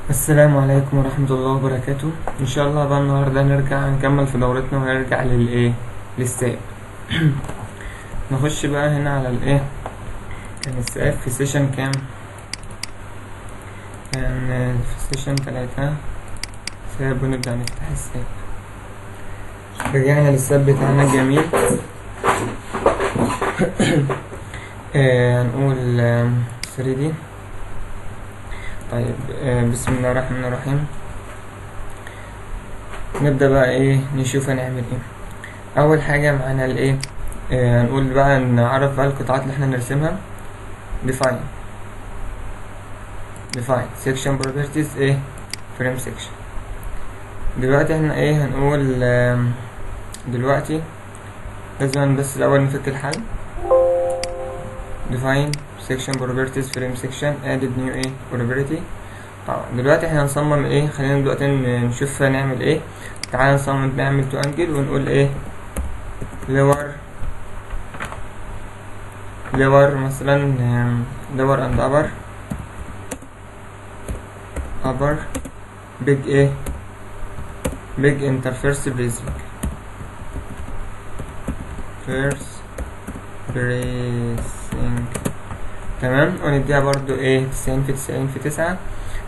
السلام عليكم ورحمة الله وبركاته. إن شاء الله بقى النهاردة نكمل في دورتنا ونرجع للساب. نخش بقى هنا على كان الساب في سيشن كام؟ كان في سيشن 3 ساب، ونبدأ نفتح الساب. رجعنا للساب بتاعنا الجميل. هنقول 3D. طيب، بسم الله الرحمن الرحيم. نبدأ بقى نشوف هنعمل اول حاجة معانا هنقول بقى نعرف بقى القطاعات اللي احنا نرسمها. define section properties frame section. دلوقتي احنا هنقول دلوقتي لازم بس الاول نفك الحل. define section properties frame section added new property. طبعا دلوقتي احنا هنصمم خلينا دلوقتي نشوف هنعمل تعالى نصمم، نعمل تو انجل ونقول lower مثلا lower and upper big interface bracing تمام. ونديها برضو 90 في 90 في 9.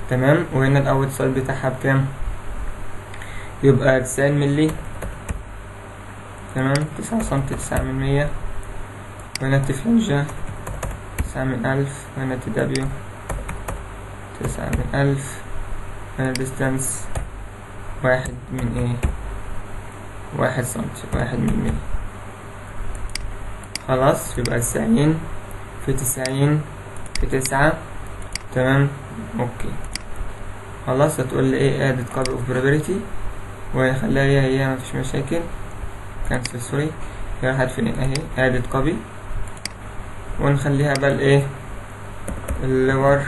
تمام. وهنا الاوت سايد بتاعها بكام؟ يبقى 90 ملي. تمام. 9 سنتي 9 من 100. وهنا التفلنجة 9 من 1000. وهنا تي دبليو 9 من 1000. وهنا ديستانس 1 من 1 سنتي 1 من 100. خلاص. يبقى 90 في 90 في 9. تمام. اوكي. خلاص. هتقول لي added copy of probability، وهخليها هي مفيش مشاكل. cancel سوري، هي راحت فين اهي added copy. ونخليها بقى lower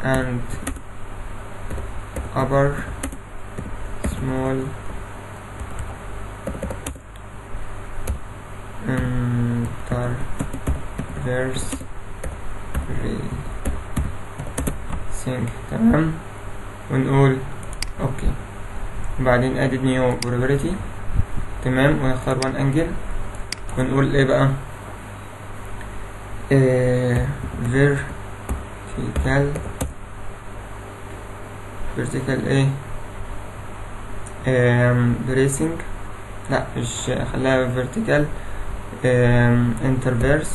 and upper small interverse bracing. تمام. ونقول اوكي. وبعدين added new probability. تمام. ونختار one angle ونقول بقى vertical bracing. لا مش خليها vertical interverse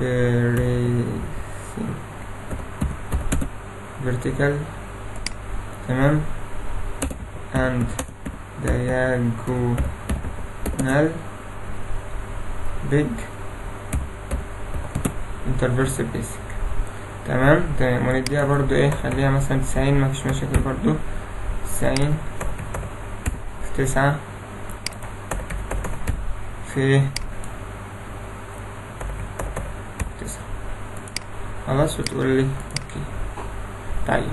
bracing vertical. تمام. and diagonal big interverse bracing. تمام. ونديها برضو خليها مثلا 90 مفيش مشاكل برضو. 90 في 9 في 9. خلاص. وتقول لي اوكي. طيب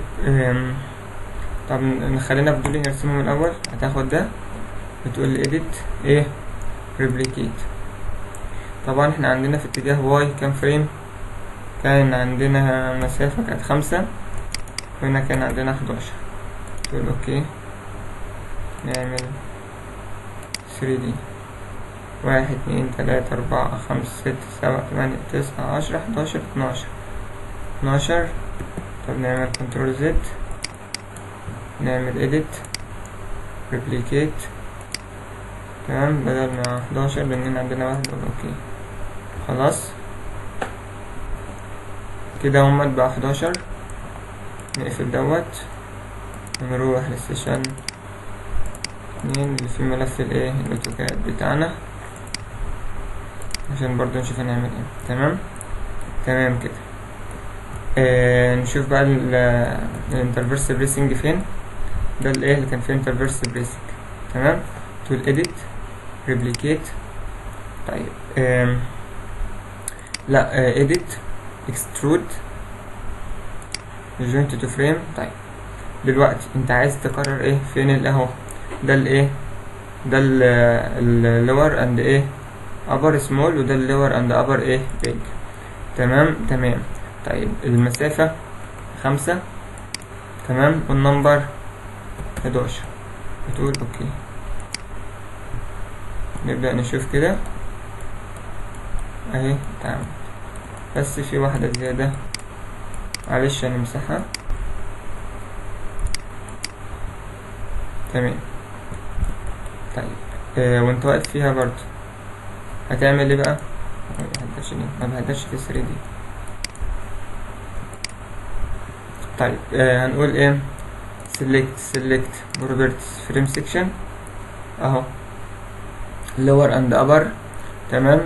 طب نخلينا في دول نرسمهم الاول. هتاخد ده وتقول لي edit replicate. طبعا احنا عندنا في اتجاه واي كام فريم؟ كان عندنا مسافة كانت 5، وهنا كان عندنا 11. تقول اوكي. نعمل 3D 1 2 3 4 5 6 7 8 9 10 11 12. طب نعمل كنترول زد، نعمل edit replicate. تمام. بدل ما 11 لأننا عندنا 1. اوكي. خلاص كده هما بقى 11. نقفل دوت ونروح للسيشن 2 اللي فيه ملف الاوتوكاد بتاعنا عشان برضو نشوف هنعمل تمام. تمام كده. نشوف بقى الانترفيرس بريسنج فين. ده اللي كان فيه انترفيرس بريسنج. تمام. تقول edit replicate. طيب لا edit extrude joint to frame. طيب دلوقتي انت عايز تقرر فين اهو ده ده lower and upper small، وده lower and upper big. تمام. طيب المسافة 5 تمام، والنمبر 11 بتقول اوكي. نبدأ نشوف كده اهي اتعمل، بس في واحدة زيادة معلش هنمسحها. تمام. طيب وانت واقف فيها برضو هتعمل ايه بقى؟ ما بهدرش في 3 دي. طيب هنقول ايه؟ select properties frame section اهو lower and upper تمام.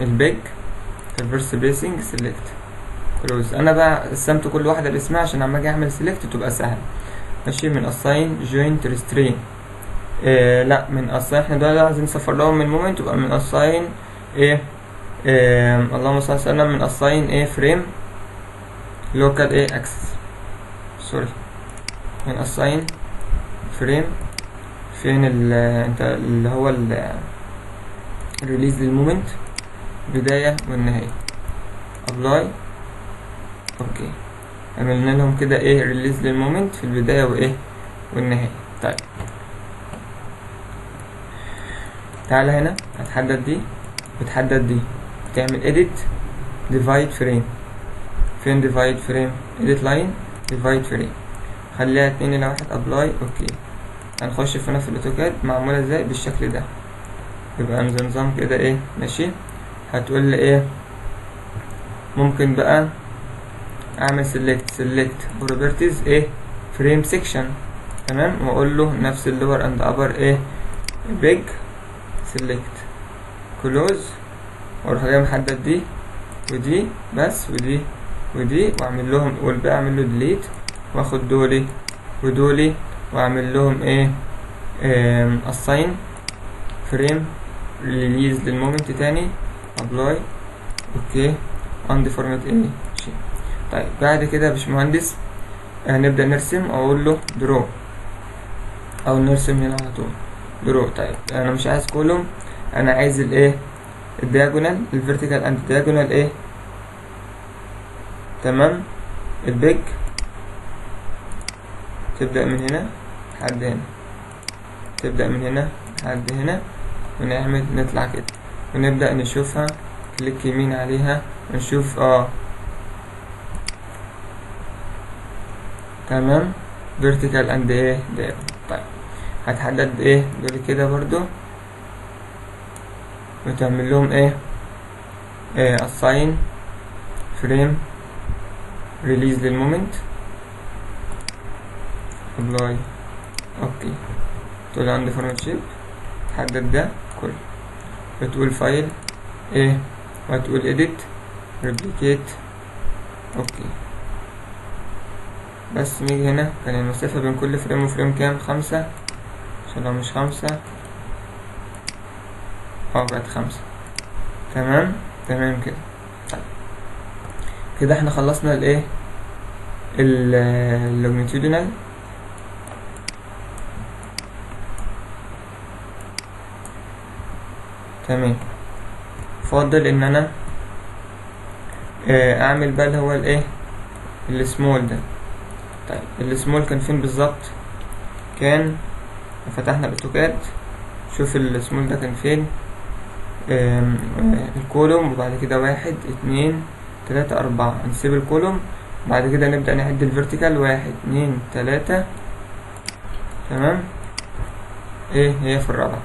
البيج reverse spacing select close. انا بقى قسمت كل واحدة باسمها عشان لما اجي اعمل select تبقى سهل. ماشي. من assign joint restraint لا من assign، احنا دول عايزين نصفر لهم من moment، تبقى من assign ايه اللهم صل على وسلم، من assign ايه frame local ايه access سوري، من assign frame فين انت اللي هو الريليز للمومنت بداية والنهاية apply اوكي. عملنا لهم كده ايه ريليز للمومنت في البداية وايه والنهاية. طيب تعالى هنا هتحدد دي وتحدد دي، تعمل edit divide frame. فين divide frame؟ edit line divide frame، خليها 2:1 apply اوكي. هنخش هنا في الاوتوكاد معمولة ازاي بالشكل ده، يبقى نظام كده ايه ماشي. هتقول لي ايه ممكن بقى اعمل select properties ايه frame section تمام، واقول له نفس اللور اند ابر ايه big select close، واروح جاي محدد دي ودي بس ودي واعمل لهم، والباقي اعمل له delete، واخد دولي ودولي واعمل لهم ايه assign frame release للمومنت تاني apply اوكي undeformed ايه شيء. طيب بعد كده يا باشمهندس هنبدأ نرسم، اقول له draw او نرسم هنا على طول draw. طيب انا مش عايز كولوم، انا عايز الايه الدياجونال الفيرتيكال اند دياجونال ايه تمام. البيج تبدأ من هنا لحد هنا، تبدأ من هنا لحد هنا، ونعمل نطلع كده ونبدأ نشوفها، كليك يمين عليها ونشوف تمام vertical and ايه diagonal. طيب هتحدد ايه دول كده برضو، وتعمل لهم ايه assign frame release للمومنت apply اوكي. تقول عندي فورمات شيب، تحدد ده كله، وتقول فايل ايه وتقول edit replicate اوكي. بس نيجي هنا، كان المسافة بين كل فريم وفريم كام؟ 5، عشان لو مش 5 بقت 5 تمام كده. طيب كده احنا خلصنا الايه اللونجيتودينال تمام. فاضل ان انا اعمل بقى اللي هو الايه السمول ده. طيب السمول كان فين بالظبط؟ كان فتحنا الاوتوكاد، شوف السمول ده كان فين. الكولوم، وبعد كده 1 2 3 4 نسيب الكولوم، بعد كده نبدأ نعد الفيرتيكال 1 2 3 تمام. ايه هي في الرابعة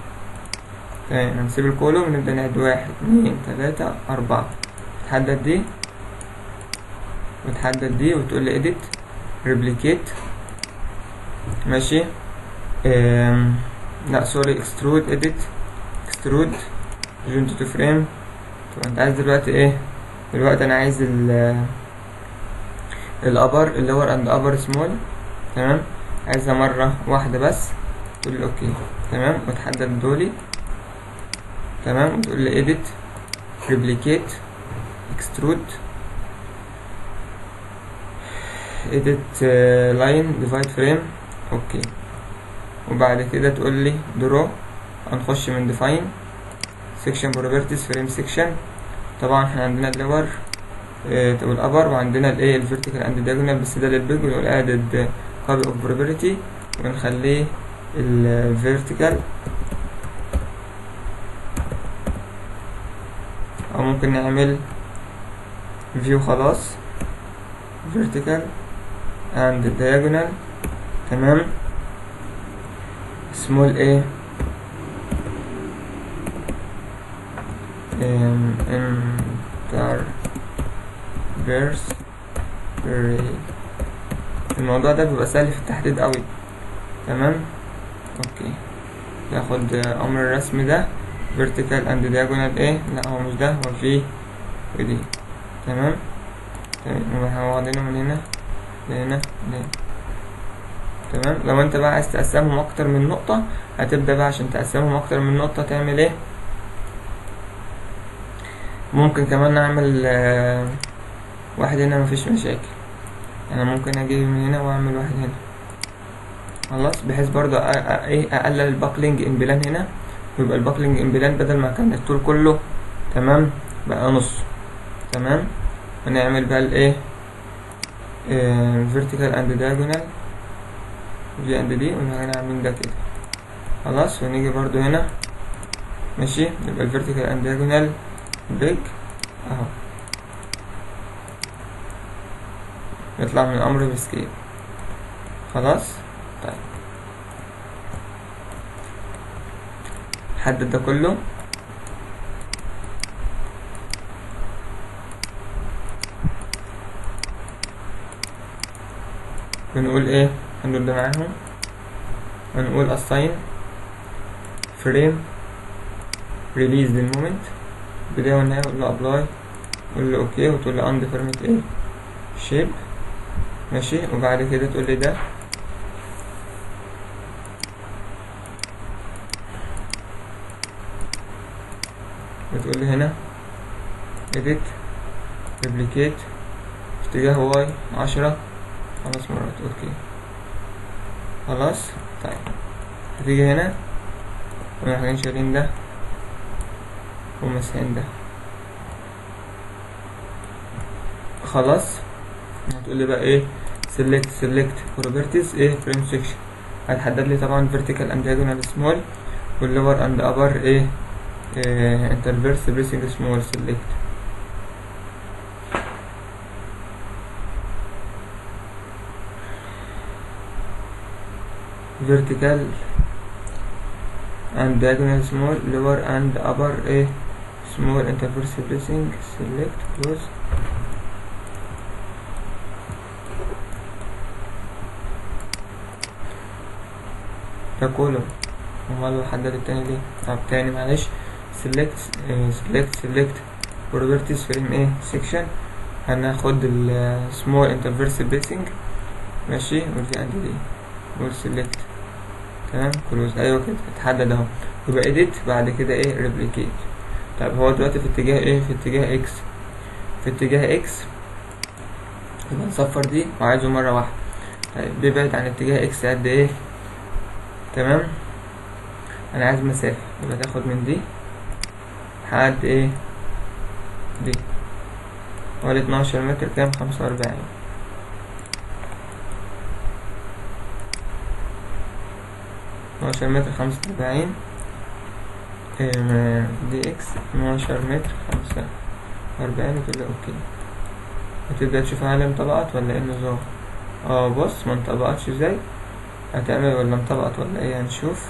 تمام. هنسيب الكولوم ونبدأ نعد 1 2 3 4. تحدد دي وتحدد دي وتقول لي edit replicate ماشي. لا سوري extrude edit extrude joint to frame. طب انت عايز دلوقتي ايه؟ دلوقتي انا عايز الابر اللور اند ابر سمول تمام، عايزها مرة واحدة بس. تقول لي اوكي تمام، وتحدد دولي تمام، وتقول لي edit replicate extrude edit line divide frame اوكي. وبعد كده تقول لي draw، هنخش من define section properties frame section. طبعا احنا عندنا اللور والابر، وعندنا الايه الفيرتيكال اند دايجونال بس ده للبيج، ونقول ادد كوبي اوف بروبرتي ونخليه الفيرتيكال، او ممكن نعمل فيو خلاص vertical and diagonal. تمام. small a interverse ray. الموضوع ده بيبقى سهل في التحديد قوي. تمام. اوكي، ياخد امر الرسم ده vertical and diagonal ايه، لا هو مش ده، هو فيه ودي. تمام. واخدينه من هنا لهنا لهنا. تمام. لو انت بقى عايز تقسمهم اكتر من نقطة، هتبدأ بقى عشان تقسمهم اكتر من نقطة تعمل ايه، ممكن كمان نعمل واحد هنا مفيش مشاكل. انا ممكن اجيب من هنا واعمل واحد هنا خلاص، بحيث برضو اقلل الباكلينج امبلان هنا، ويبقى الباكلينج امبلان بدل ما كان الطول كله تمام بقى نص. تمام. ونعمل بقى الايه vertical and diagonal دي اند دي، ونحن عاملين ده كده خلاص. ونيجي برضو هنا ماشي، يبقى الفيرتيكال اند diagonal بيج اهو، يطلع من الامر بسكيل خلاص. طيب حدد ده كله. ونقول ايه، هنقول ده معاهم، ونقول assign frame release للمومنت بداية والنهاية، وتقول له apply، تقول له اوكي، وتقول له undeformed ايه shape ماشي. وبعد كده تقول لي ده وتقول لي هنا edit replicate في اتجاه واي 10 5 مرات. اوكي خلاص. طيب هتيجي هنا ونروح شايلين ده ومسحين ده خلاص. هتقول لي بقى ايه select properties ايه frame section، هتحدد لي طبعا vertical and diagonal small، والlower and upper ايه interverse bracing small. select vertical and diagonal small, lower and upper ايه small interverse bracing. select close. ده كله امال حدد التاني ليه؟ طب تاني معلش، select properties frame ايه section، هناخد ال small interverse bracing ماشي، ودي عندي دي select. تمام كلوز. ايوه كده اتحدد اهو. يبقى edit بعد كده ايه replicate. طب هو دلوقتي في اتجاه ايه، في اتجاه اكس، في اتجاه اكس يبقى نصفر دي وعايزه مرة واحدة. طيب بيبعد عن اتجاه اكس قد ايه؟ تمام. انا عايز مسافة، يبقى تاخد من دي لحد ايه دي، حوالي 12 متر كام 45. 12 متر 45 دي اكس 12 متر 45. وتقول اوكي، وتبدأ تشوف هل انطبقت ولا ايه النظام. بص ما انطبقتش ازاي، هتعمل ولا انطبقت ولا ايه، هنشوف.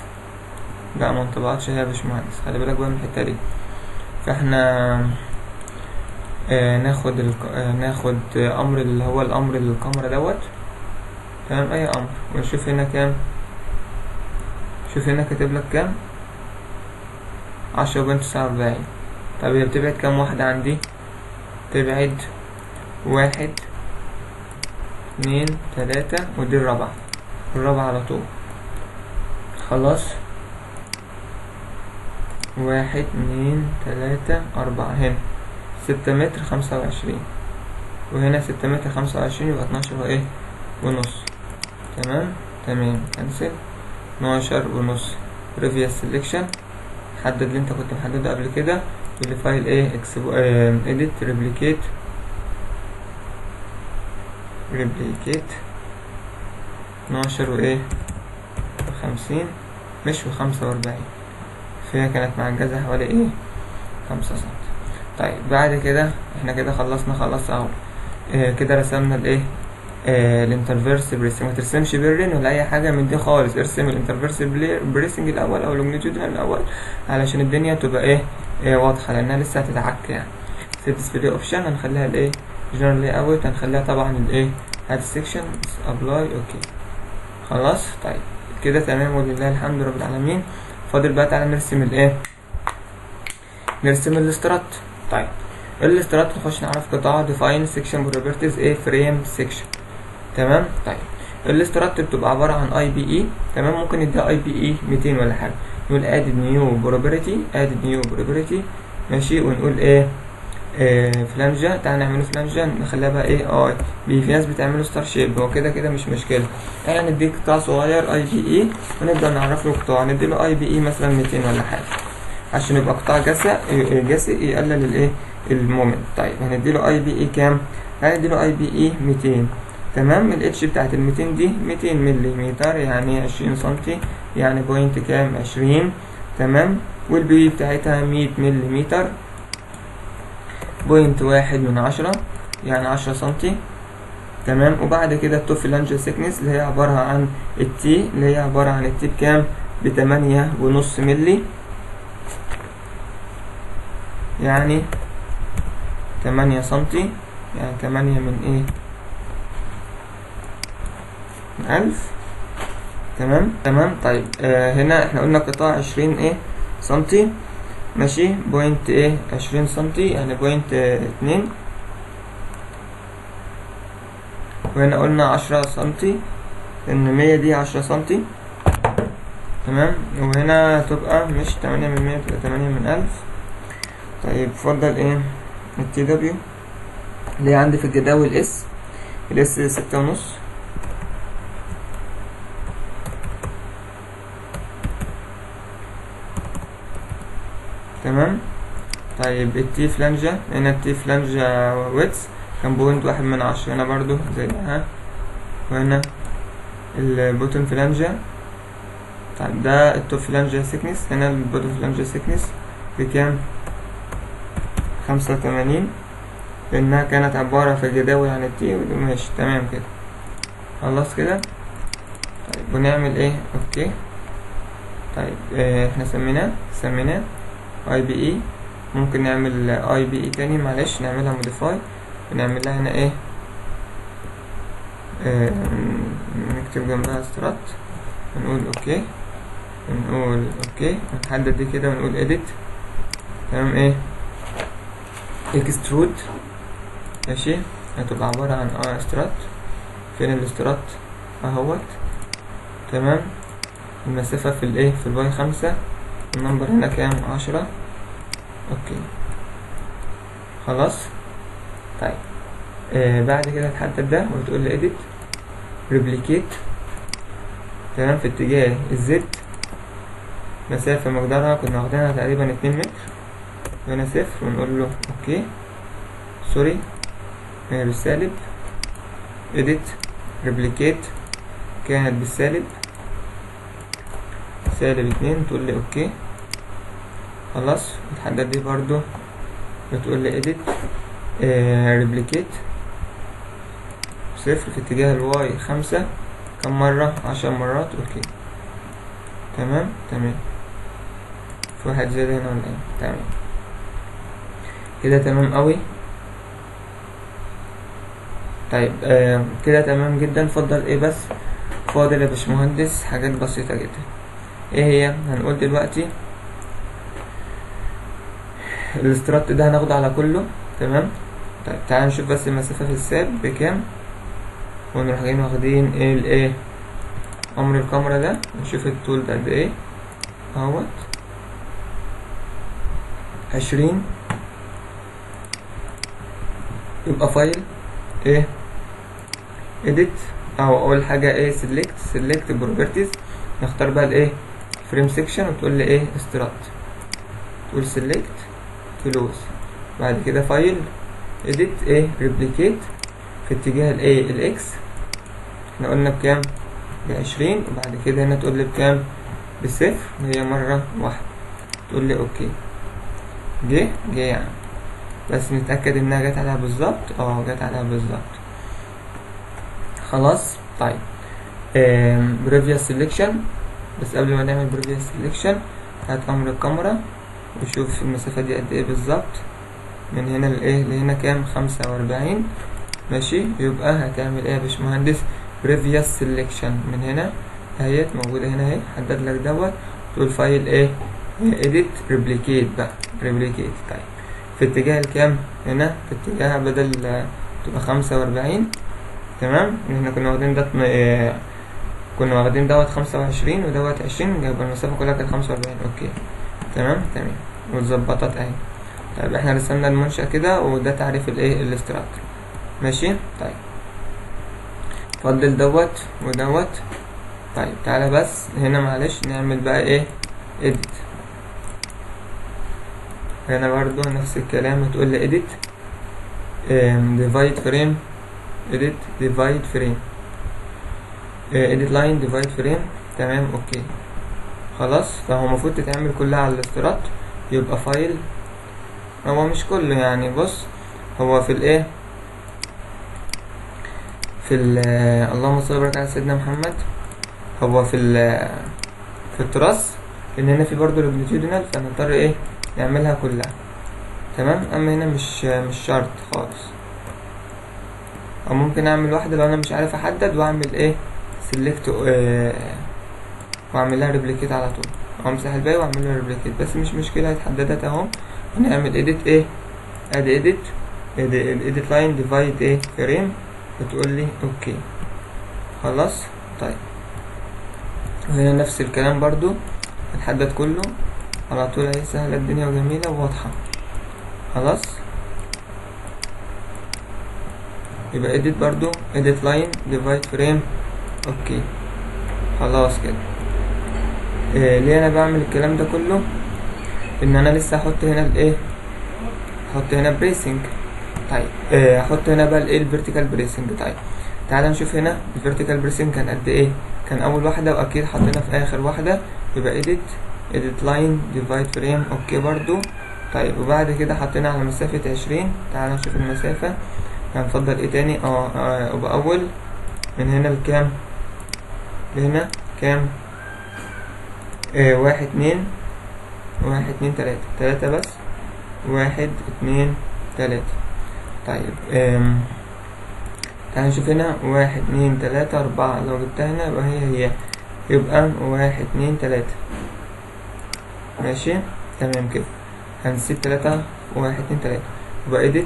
لا ما انطبقتش هي يا باشمهندس، خلي بالك بقى من الحتة دي. فاحنا ناخد امر اللي هو الامر الكاميرا دوت. تمام اي امر، ونشوف هنا كام، شوف هنا كاتب لك كام 10.49. طب هي بتبعد كام واحدة عندي؟ تبعد 1 2 3 ودي الرابعة على طول خلاص. 1 2 3 4 هنا 6 متر 25، وهنا 6 متر 25 يبقى 12 وايه ونص. تمام كنسل. 12 ونص previous selection، حدد اللي انت كنت محدده قبل كده، واللي فايل ايه edit replicate ريبليكيت 12 وايه 50 مش و45، فهي كانت معجزة حوالي ايه 5 سم. طيب بعد كده احنا كده خلصنا خلاص اهو. كده رسمنا الايه الانترفيرس بريسنج. ما ترسمش بيرن ولا اي حاجه من دي خالص، ارسم الانترفيرس بريسنج الاول او اللونجيتودينال الاول علشان الدنيا تبقى ايه واضحه، لانها لسه هتتعك يعني. سيت ديسبلاي اوبشن هنخليها الايه جنرال لاي اوت، هنخليها طبعا الايه هاد سيكشن ابلاي اوكي خلاص. طيب كده تمام ولله الحمد رب العالمين. فاضل بقى تعالى نرسم الايه نرسم الاسترات. طيب الاسترات نخش نعرف قطاع ديفاين سيكشن بروبرتيز ايه فريم سيكشن. تمام. طيب الاسترات بتبقى عباره عن اي بي اي. تمام. ممكن نديها اي بي اي 200 ولا حاجه، نقول اد نيو بروبرتي ماشي، ونقول ايه فلانجة. تعالى نعمله فلانجة نخليها بقى ايه اي بي. في ناس بتعمله ستار شيب، هو كده كده مش مشكله. يعني نديك قطاع صغير اي بي اي ونبدا نعرف له قطاع، نديله اي بي اي مثلا 200 ولا حاجه عشان يبقى قطاع جاسئ يقلل الايه المومنت. طيب هنديله اي بي اي كام؟ هنديله اي بي اي 200. تمام. الاتش بتاعت ال 200 دي 200 ملم يعني 20 سنتي، يعني بوينت كام 20. تمام. والبي بتاعتها 100 ملم بوينت 1/10 يعني 10 سنتي. تمام. وبعد كده التوب فلانج سيكنس اللي هي عبارة عن التي، اللي هي عبارة عن التي بكام ب8.5 ملي، يعني 8 سنتي، يعني 8 من ايه من 1000. تمام. طيب هنا احنا قلنا قطاع 20 ايه سنتي ماشي، بوينت ايه 20 سنتي يعني بوينت 2. وهنا قلنا 10 سنتي ان 100 دي 10 سنتي. تمام. وهنا تبقى مش 8 من 100 تبقى 8 من 1000. طيب فضل ايه التي دبليو اللي هي عندي في الجداول الاس 6.5. تمام. طيب التي فلانجة هنا التي فلانجة ويتس كان بوينت 1/10 هنا برضو زيها. وهنا البوتن فلانجة. طيب ده التوب فلانجة سيكنس، هنا البوتن فلانجة سيكنس بكام 85 لانها كانت عبارة في الجداول عن التي. ماشي تمام كده خلاص كده. طيب ونعمل ايه اوكي. طيب احنا سميناه اي بي اي. ممكن نعمل اي بي اي تاني معلش نعملها موديفاي ونعمل لها هنا ايه نكتب جنبها استرات ونقول اوكي ونحدد دي كده ونقول اديت. تمام. ايه اكسترود ماشي، هتبقى عبارة عن استرات. فين الاسترات اهوت. تمام. المسافة في الايه في الواي 5، النمبر هنا كام 10. اوكي خلاص. طيب بعد كده تحدد ده وتقول له edit replicate. تمام. في اتجاه الزد مسافة مقدارها كنا واخدينها تقريبا 2 متر، هنا 0 ونقول له اوكي سوري بالسالب. edit replicate كانت بالسالب -2 تقول لي اوكي خلاص. وتحدد دي برضو بتقول لي edit replicate 0 في اتجاه الواي 5 كم مرة 10 مرات. اوكي تمام. في واحد زيادة هنا ولا ايه. تمام كده تمام قوي. طيب كده تمام جدا. فضل ايه بس فاضل يا باشمهندس حاجات بسيطة جدا. ايه هي؟ هنقول دلوقتي الاسترات ده هناخده على كله. تمام. طيب تعال نشوف بس المسافة في الساب بكام ونروح جايين واخدين ايه امر الكاميرا ده نشوف الطول ده قد ايه اهوت 20. يبقى فايل ايه edit او اول حاجة ايه select properties. نختار بقى الايه فريم سيكشن وتقول لي ايه استرات، تقول select close. بعد كده فايل edit ايه replicate في اتجاه الايه الاكس احنا قلنا بكام؟ ب20. وبعد كده هنا تقول لي بكام؟ ب0 وهي مرة واحدة. تقول لي اوكي. جه يعني، بس نتأكد انها جت عليها بالظبط. جت عليها بالظبط. خلاص. طيب previous selection. بس قبل ما نعمل previous selection هات امر الكاميرا وشوف المسافة دي قد ايه بالظبط. من هنا لايه لهنا كام؟ 45. ماشي. يبقى هتعمل ايه يا باشمهندس؟ previous selection من هنا اهيت موجودة هنا اهي. حدد لك دوت. تقول فايل ايه؟ edit replicate بقى. replicate. طيب في اتجاه الكام؟ هنا في اتجاه بدل تبقى 45. تمام. احنا كنا واخدين دوت كنا واخدين دوت 25 ودوت 20. يبقى المسافة كلها كانت 45. اوكي تمام. واتظبطت اهي. طيب احنا رسمنا المنشأ كده وده تعريف الايه الاستراكتور. ماشي. طيب فضل دوت ودوت. طيب تعالى بس هنا معلش نعمل بقى ايه؟ edit. هنا برضو نفس الكلام. هتقول لي edit divide frame. edit divide frame. edit line divide frame. تمام. اوكي خلاص. فهو المفروض تتعمل كلها على الاسترات. يبقى فايل. هو مش كله يعني. بص هو في الايه في اللهم صل وبارك على سيدنا محمد. هو في التراس لان هنا في برضو لونجيتودينال فنضطر ايه نعملها كلها. تمام. اما هنا مش شرط خالص. او ممكن اعمل واحده لو انا مش عارف احدد واعمل ايه سيلكت واعمل لها ريبليكيت على طول. او امسح الباقي واعمل له ريبليكيت. بس مش مشكله اتحددت اهو. هنعمل edit ايه؟ ادي edit line divide ايه فريم. بتقول لي اوكي. خلاص. طيب وهنا نفس الكلام برضو. هتحدد كله على طول اهي. سهله الدنيا وجميله وواضحه. خلاص. يبقى edit برضو edit line divide frame. اوكي خلاص كده. ليه انا بعمل الكلام ده كله؟ ان انا لسه هحط هنا الايه احط هنا بريسنج. طيب هحط هنا بقى الايه الفيرتيكال بريسنج. طيب تعالى نشوف هنا الفيرتيكال بريسنج كان قد ايه. كان اول واحده واكيد حطينا في اخر واحده. يبقى edit line divide frame. اوكي برضو. طيب وبعد كده حطينا على مسافه 20. تعالى نشوف المسافه. هنفضل ايه تاني؟ يبقى اول من هنا لكام؟ لهنا كام؟ 1 2 1 2 3 3 بس. 1 2 3. طيب تعالى نشوف هنا 1 2 3 4. لو جبتها هنا يبقى هي يبقى 1 2 3. ماشي. تمام كده. هنسيب 3 1 2 3. يبقى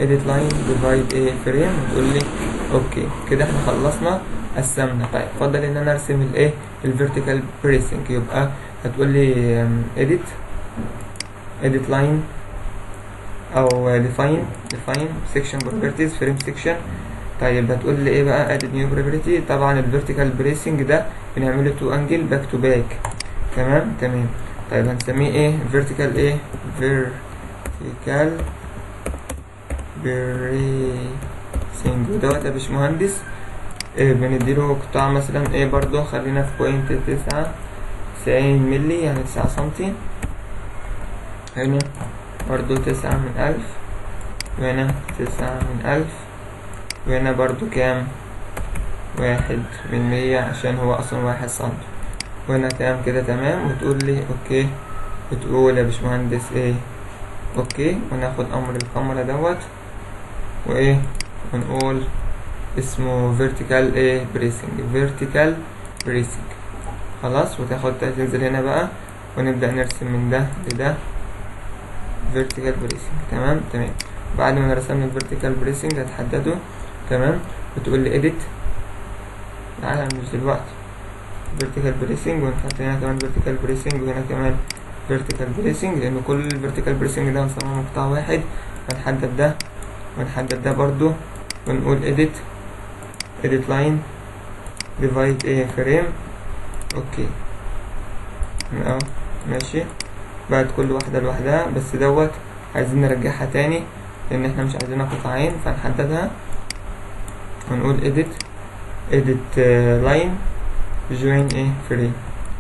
edit line divide ايه فريم. وتقول لي اوكي كده احنا خلصنا قسمنا. طيب فضل ان انا ارسم الايه الفيرتيكال بريسنج. يبقى هتقول لي edit line او define section properties frame section. طيب هتقول لي ايه بقى؟ add new property. طبعا الفيرتيكال بريسنج ده بنعمله تو انجل باك تو باك. تمام. طيب هنسميه ايه؟ vertical ايه vertical بريسنج. ودوت يا باشمهندس بنديله قطاع مثلا ايه برضو. خلينا في 0.99 ملي يعني 9 سنتي. هنا برضو 9 من 1000. وهنا 9 من 1000. وهنا برضو كام؟ 1 من 100 عشان هو اصلا 1 سنتي. وهنا كام كده؟ تمام. وتقول لي اوكي. وتقول يا باشمهندس ايه اوكي. وناخد امر الكاميرا دوت وايه ونقول اسمه vertical ايه vertical bracing. خلاص. وتاخد تنزل هنا بقى ونبدأ نرسم من ده لده vertical bracing. تمام. بعد ما رسمنا vertical bracing هتحدده. تمام. وتقول لي edit. تعالى مش دلوقتي. vertical bracing ونحط هنا كمان vertical bracing وهنا كمان vertical bracing لان كل vertical bracing ده هنسميه مقطع واحد. هنحدد ده ونحدد ده برضو ونقول edit line divide ايه فريم. اوكي ماشي. بعد كل واحدة لوحدها. بس دوت عايزين نرجعها تاني لان احنا مش عايزينها قطعين فنحددها. ونقول edit line join ايه فريم.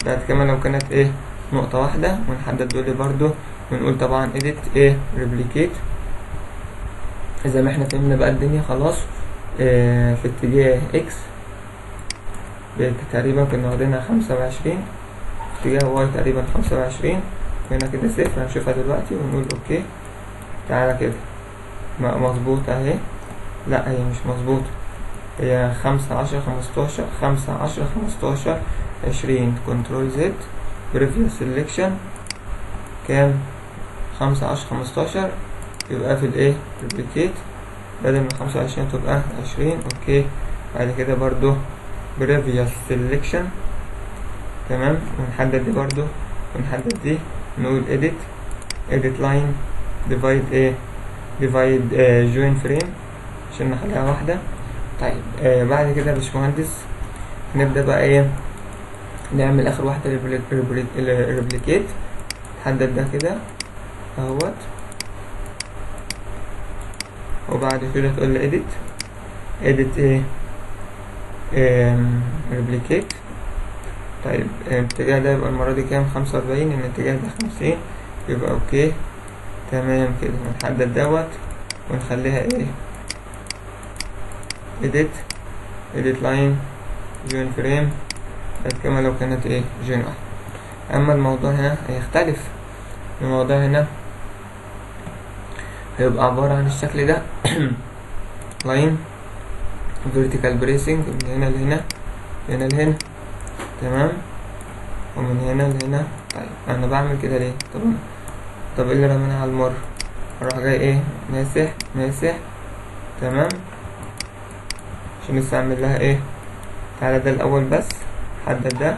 بعد كمان لو كانت ايه نقطة واحدة، ونحدد دول برضو، ونقول طبعا edit ايه replicate. زي ما احنا فهمنا بقى الدنيا خلاص. في اتجاه x تقريبا كنا واخدينها 25، في اتجاه y تقريبا 25، وهنا كده صفر. هنشوفها دلوقتي ونقول اوكي. تعالى كده مظبوط اهي. لا هي مش مظبوط، هي 5 10 15 5 10 15 20. كنترول زد بريفيوس سيلكشن كام 5 10 15 يبقى في الايه ريبليكيت، بدل من 25 تبقى 20. اوكي. بعد كده برضو بريفيوس سيلكشن تمام، ونحدد دي برضو ونحدد دي، نقول edit line divide ايه divide join frame عشان نخليها واحدة. طيب بعد كده يا باشمهندس نبدأ بقى ايه نعمل اخر واحدة ريبليكيت. نحدد ده كده اهوت، وبعد كده تقول لي edit ايه ريبليكيت. طيب الاتجاه ده يبقى المرة دي كام 45، الاتجاه ده 50، يبقى اوكي تمام كده. ونحدد دوت ونخليها ايه edit line join frame. بعد كده لو كانت ايه join واحد. اما الموضوع هنا هيختلف، الموضوع هنا هيبقى عبارة عن الشكل ده line vertical bracing من هنا لهنا، هنا لهنا تمام، ومن هنا لهنا. طيب انا بعمل كده ليه؟ طب اللي رمينا على المر اروح جاي ايه ماسح تمام، عشان لسه اعمل لها ايه. تعالى ده الاول بس، حدد ده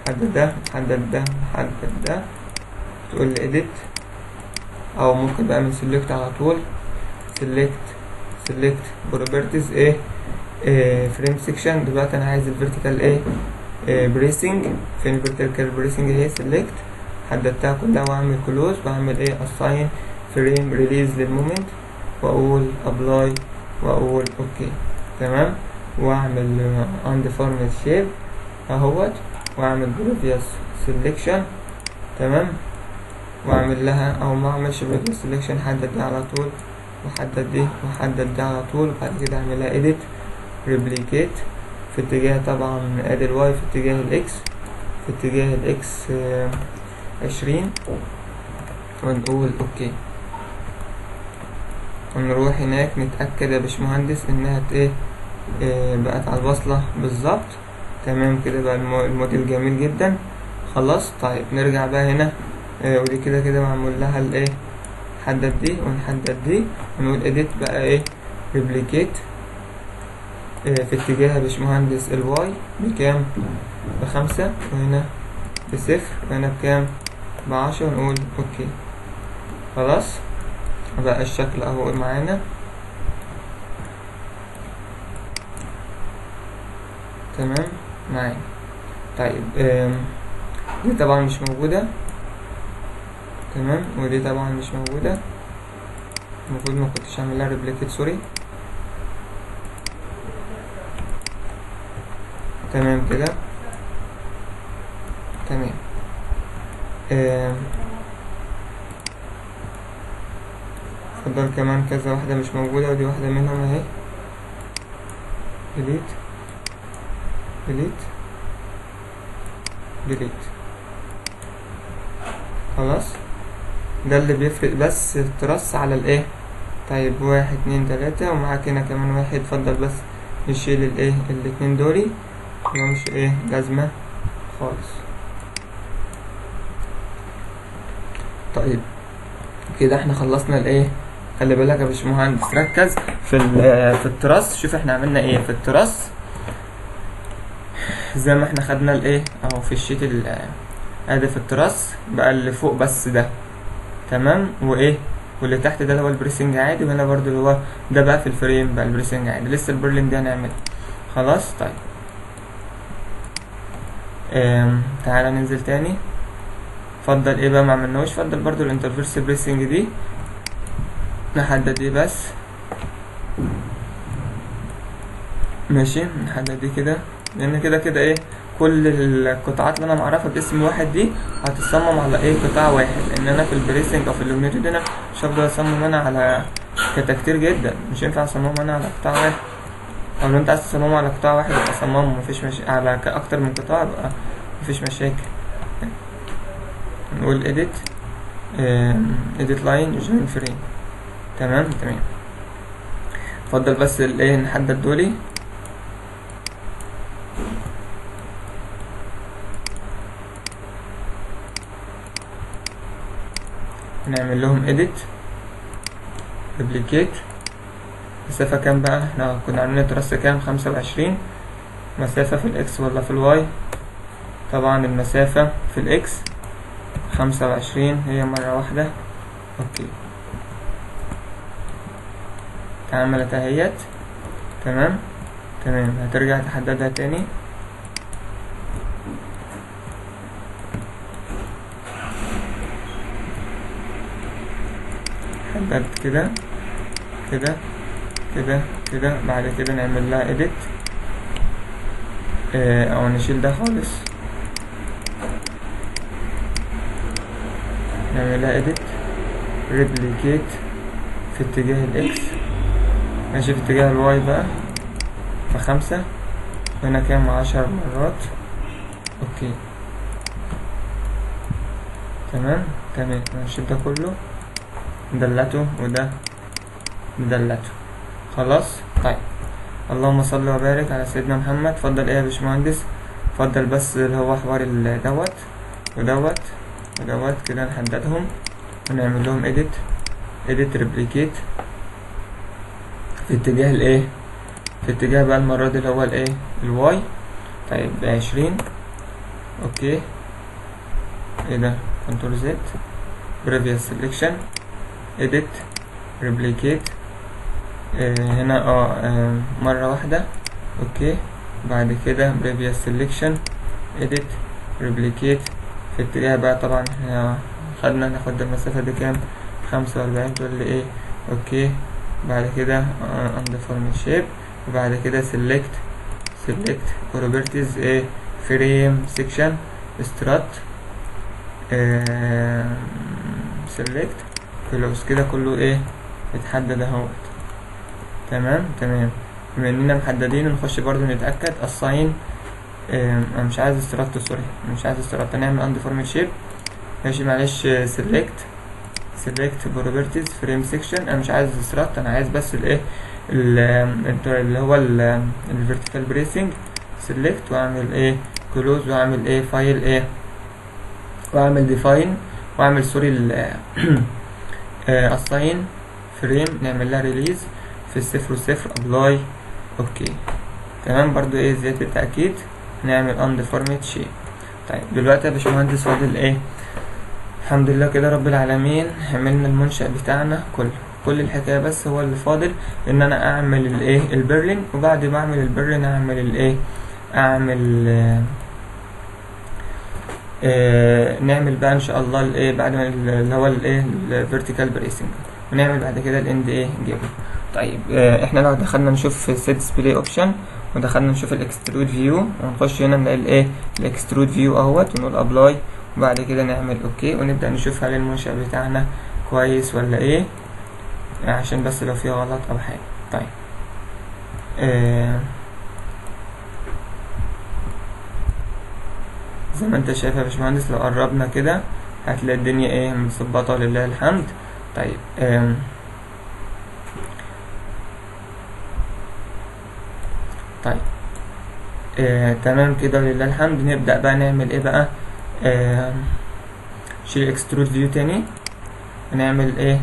حدد ده حدد ده حدد ده، تقول لي edit، او ممكن بقى من select على طول select properties ايه frame section. دلوقتي انا عايز الفيرتيكال ايه bracing. فين الفيرتيكال bracing اهي select، حددتها كلها واعمل close، واعمل ايه assign frame release للمومنت، واقول apply واقول اوكي تمام، واعمل undeformed shape اهوت، واعمل previous selection تمام، واعمل لها او ما اعملش previous selection، حدد دي على طول وحدد دي وحدد دي على طول. وبعد كده اعمل لها edit replicate في اتجاه طبعا ادي الواي، في اتجاه الاكس، في اتجاه الاكس 20، ونقول اوكي. ونروح هناك نتأكد يا باشمهندس انها ايه بقت على الوصلة بالظبط تمام كده. بقى الموديل جميل جدا خلاص. طيب نرجع بقى هنا ودي كده كده معمول لها الايه، نحدد دي ونحدد دي، ونقول edit بقى ايه replicate في اتجاه يا باشمهندس الواي بكام ب5، وهنا ب0، وهنا بكام ب10، ونقول اوكي خلاص. بقى الشكل اهو معانا تمام معانا. طيب دي طبعا مش موجودة تمام، ودي طبعا مش موجودة، المفروض ما كنتش اعمل لها ريبليكيت سوري. تمام كده تمام. فضل كمان كذا واحدة مش موجودة، ودي واحدة منهم اهي. delete delete delete خلاص. ده اللي بيفرق بس الترس على الايه. طيب 1 2 3 ومعاك هنا كمان واحد. فضل بس نشيل الايه الاتنين دولي ملهمش ايه لازمة خالص. طيب كده احنا خلصنا الايه. خلي بالك يا باشمهندس ركز في التراس. شوف احنا عملنا ايه في التراس زي ما احنا خدنا الايه اهو في الشيت ادي في التراس بقى اللي فوق بس ده تمام، وايه واللي تحت ده اللي هو البريسنج عادي، وهنا برضو اللي هو ده بقى في الفريم بقى البريسنج عادي. لسه البرلين دي هنعمل خلاص. طيب تعالى ننزل تاني. فضل ايه بقى ما عملناهوش. فضل برضو الانترفيرس بريسنج دي نحدد ايه بس ماشي. نحدد دي كده، لان كده كده ايه كل القطاعات اللي انا معرفها باسم واحد دي هتصمم على ايه قطاع واحد، لان انا في البريسنج او في اللومينيتد انا مش هفضل اصمم انا على كتير جدا، مش ينفع اصممهم انا على قطاع واحد. او لو انت عايز تصممه على قطاع واحد يبقى صممه مفيش على اكتر من قطاع يبقى مفيش مشاكل. نقول edit edit line join frame. تمام. اتفضل بس الايه نحدد دولي. نعمل لهم edit duplicate. مسافة كام بقى؟ احنا كنا عاملين التراس كام؟ 25. مسافة في الاكس ولا في الواي؟ طبعا المسافة في الاكس 25 هي مرة واحدة. اوكي اتعملت اهيت. تمام. هترجع تحددها تاني. حددت كده كده كده كده. بعد كده نعمل لها edit او نشيل ده خالص. نعمل لها edit replicate في اتجاه الاكس. ماشي. في اتجاه الواي بقى ب5. هنا كام؟ 10 مرات. اوكي تمام. هنشيل ده كله ندلته وده ندلته خلاص. طيب اللهم صل وبارك على سيدنا محمد. اتفضل ايه يا باشمهندس؟ اتفضل بس اللي هو حوار دوت ودوت كده نحددهم ونعمل لهم edit replicate في اتجاه الايه، في اتجاه بقى المرة دي اللي هو الايه الواي. طيب ب20. اوكي ايه ده؟ كنترول زد previous selection edit replicate هنا مرة واحدة. اوكي بعد كده previous selection edit replicate في اتجاه بقى. طبعا احنا خدنا ناخد المسافة دي كام؟ 45. تقول لي ايه؟ اوكي بعد كده undeformed shape وبعد كده select properties ايه frame section strut select close. كده كله ايه اتحدد اهوت. تمام. بما اننا محددين نخش برضو نتأكد assign. انا مش عايز استرات، سوري مش عايز استرات. هنعمل undeformed shape. ماشي معلش. select properties frame section. انا مش عايز استرات، انا عايز بس الايه اللي هو الفيرتيكال بريسنج. select واعمل ايه close واعمل ايه فايل ايه واعمل define واعمل سوري assign frame. نعمل لها release في 0 و0 apply. اوكي تمام. برضو ايه زيادة التأكيد نعمل undeformed shape. طيب دلوقتي يا باشمهندس فاضل ايه؟ الحمد لله كده رب العالمين عملنا المنشأ بتاعنا كل الحكاية بس هو اللي فاضل ان انا اعمل الايه البرلين. وبعد ما اعمل البرلين اعمل الايه نعمل بقى ان شاء الله الايه بعد ما اللي هو الايه الفيرتيكال بريسنج ونعمل بعد كده الاند ايه جيبل. طيب احنا لو دخلنا نشوف سيت ديسبلاي اوبشن ودخلنا نشوف الاكسترود فيو ونخش هنا نلاقي الايه الاكسترود فيو اهوت ونقول ابلاي وبعد كده نعمل اوكي ونبدأ نشوف هل المنشأ بتاعنا كويس ولا ايه عشان بس لو فيه غلط او حاجة. طيب زي ما انت شايف يا باشمهندس لو قربنا كده هتلاقي الدنيا ايه متظبطة لله الحمد. طيب تمام كده لله الحمد. نبدأ بقى نعمل ايه بقى نشيل اكسترود فيو تاني ونعمل ايه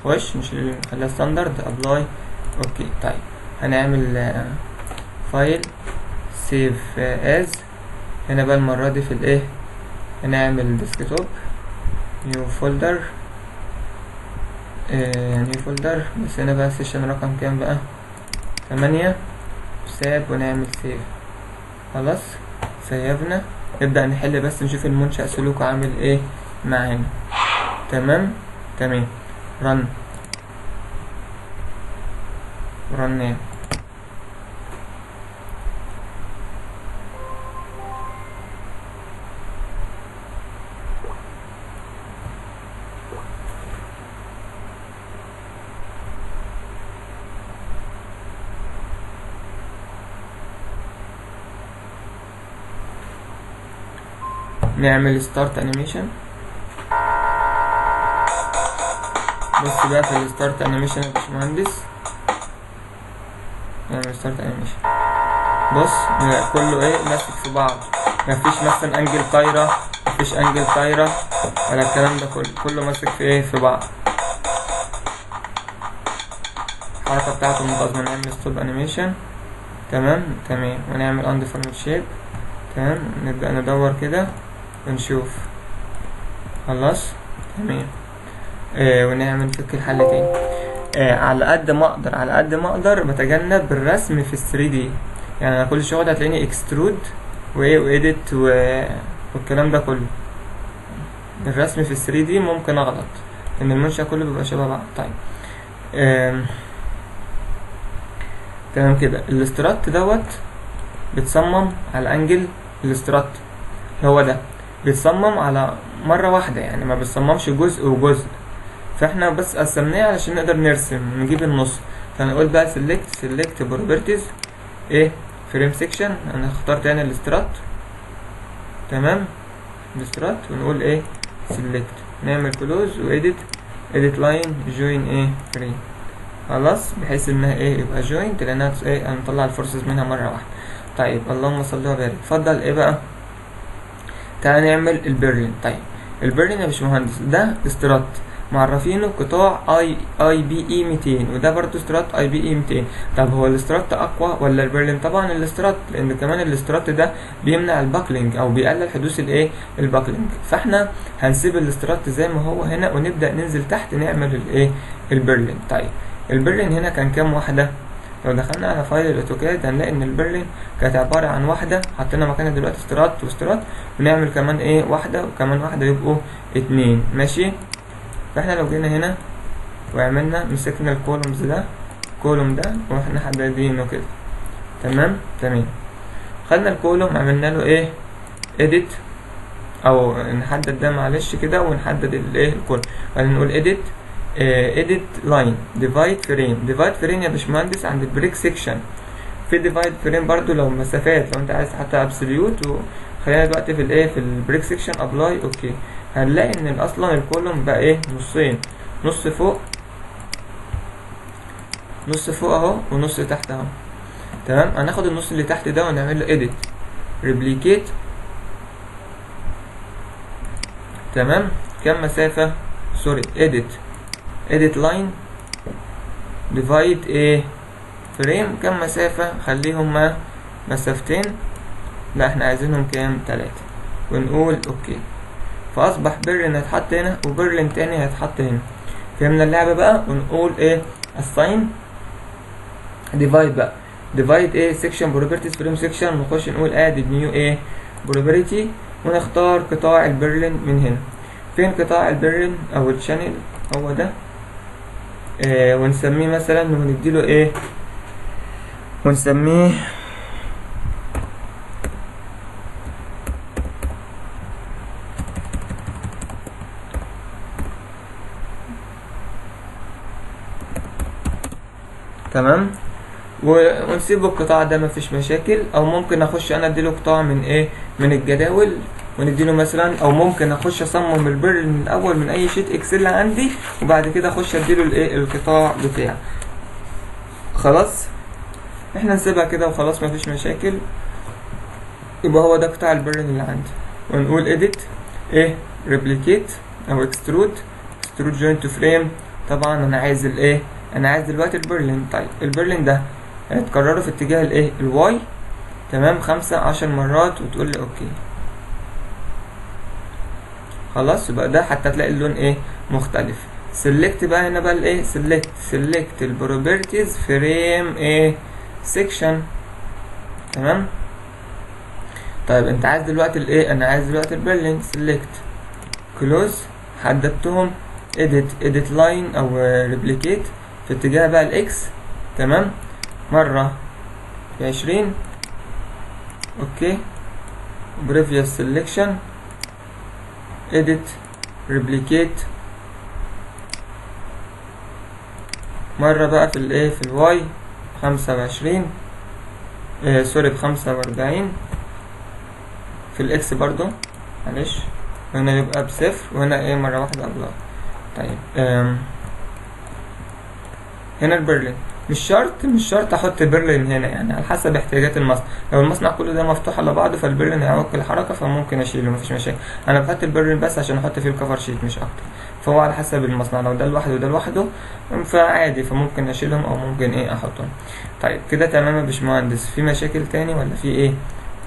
نشيل نخليها ستاندرد ابلاي. اوكي طيب هنعمل فايل سيف از. هنا بقى المرة دي في الايه هنعمل ديسكتوب نيو فولدر بس هنا بقى سيشن رقم كام بقى 8 ساب ونعمل سيف. خلاص سيفنا. نبدأ نحل بس نشوف المنشأ سلوكه عامل ايه معانا. تمام رن نعمل ستارت انيميشن. بص بقى في الستارت انيميشن يا باشمهندس، نعمل ستارت انيميشن. بص كله ايه ماسك في بعض، مفيش مثلا انجل طايره، مفيش انجل طايره ولا الكلام ده كله ماسك في ايه في بعض. الحركه بتاعته منتظمه. نعمل ستوب انيميشن. تمام ونعمل انديفورمد شيب. تمام نبدأ ندور كده ونشوف. خلاص تمام. ونعمل فك الحل تاني. على قد ما اقدر بتجنب الرسم في ال3D. يعني انا كل شغل هتلاقيني اكسترود وإيديت والكلام ده كله. الرسم في ال3D ممكن اغلط ان المنشأ كله بيبقى شبه بعض. طيب تمام كده. الاسترات دوت بتصمم على انجل. الاسترات هو ده بيتصمم على مرة واحدة، يعني ما بيتصممش جزء وجزء. فاحنا بس قسمناه علشان نقدر نرسم نجيب النص. فهنقول بقى select properties ايه فريم سيكشن. انا اختار تاني الاسترات. تمام الاسترات ونقول ايه select. نعمل close وإيديت line join ايه فريم. خلاص بحيث انها ايه يبقى joint لانها ايه هنطلع الفورسز منها مرة واحدة. طيب اللهم صل وبارك. اتفضل ايه بقى. تعالى نعمل البرلين. طيب البرلين يا باشمهندس ده استرات معرفينه قطاع اي بي اي 200 وده برضه استرات اي بي اي 200. طب هو الاسترات اقوى ولا البرلين؟ طبعا الاسترات، لان كمان الاسترات ده بيمنع الباكلينج او بيقلل حدوث الايه الباكلينج. فاحنا هنسيب الاسترات زي ما هو هنا ونبدا ننزل تحت نعمل الايه البرلين. طيب البرلين هنا كان كام واحده؟ لو دخلنا على فايل الاوتوكاد هنلاقي ان البرلين كانت عباره عن واحده، حطينا مكانها دلوقتي استرات واسترات، ونعمل كمان ايه واحده وكمان واحده يبقوا 2. ماشي. فاحنا لو جينا هنا وعملنا مسكنا الكولومز ده الكولوم ده واحنا حددينه كده. تمام خدنا الكولوم عملنا له ايه edit او نحدد ده معلش كده ونحدد الايه الكولوم. بعدين نقول edit line divide frame يا باشمهندس عند البريك سيكشن. في divide frame برضو لو مسافات، لو انت عايز تحطها ابسوليوت. وخلينا دلوقتي في الايه في البريك سيكشن ابلاي. اوكي هنلاقي ان اصلا الكولوم بقى ايه نصين، نص فوق اهو ونص تحت اهو. تمام هناخد النص اللي تحت ده ونعمل له edit replicate. تمام كم مسافة سوري edit line divide ايه فريم. كم مسافة؟ خليهم مسافتين. لا احنا عايزينهم كام 3 ونقول اوكي. فاصبح برلين هيتحط هنا وبرلين تاني هيتحط هنا. فهمنا اللعبة بقى. ونقول ايه assign divide بقى divide ايه section properties frame section. نخش نقول add new ايه property ونختار قطاع البرلين من هنا. فين قطاع البرلين او الشانل؟ هو ده. ونسميه مثلا ونديله ايه ونسميه تمام. ونسيب القطاع ده مفيش مشاكل. او ممكن اخش انا اديله قطاع من ايه من الجداول ونديله مثلا، او ممكن اخش اصمم البرلين الاول من اي شيت اكسل عندي وبعد كده اخش اديله الايه القطاع بتاعه. خلاص احنا نسيبها كده وخلاص مفيش مشاكل. يبقى هو ده قطاع البرلين اللي عندي. ونقول edit ايه replicate او extrude joint to frame. طبعا انا عايز الايه انا عايز دلوقتي البرلين. طيب البرلين ده هتكرره في اتجاه الايه الواي. تمام 15 مرات وتقول لي اوكي. خلاص يبقى ده حتى تلاقي اللون ايه مختلف. select بقى هنا بقى الايه select البروبرتيز فريم ايه سيكشن. تمام. طيب انت عايز دلوقتي الايه انا عايز دلوقتي البرلين. select close حددتهم edit line او replicate في اتجاه بقى الاكس. تمام مرة في 20. اوكي previous selection edit replicate مرة بقى في الايه في الواي 25 سوري ب45 في الاكس برضو معلش، هنا يبقى بصفر وهنا ايه مرة واحدة الله. طيب هنا البرلين مش شرط احط برلين هنا، يعني على حسب احتياجات المصنع. لو المصنع كله ده مفتوح على بعضه فالبرلين هيعوق الحركه فممكن اشيله مفيش مشاكل. انا بحط البرلين بس عشان احط فيه الكفر شيت مش اكتر، فهو على حسب المصنع، لو ده لوحده وده لوحده فعادي، فممكن اشيلهم او ممكن ايه احطهم. طيب كده تمام يا باشمهندس، في مشاكل تاني ولا في ايه؟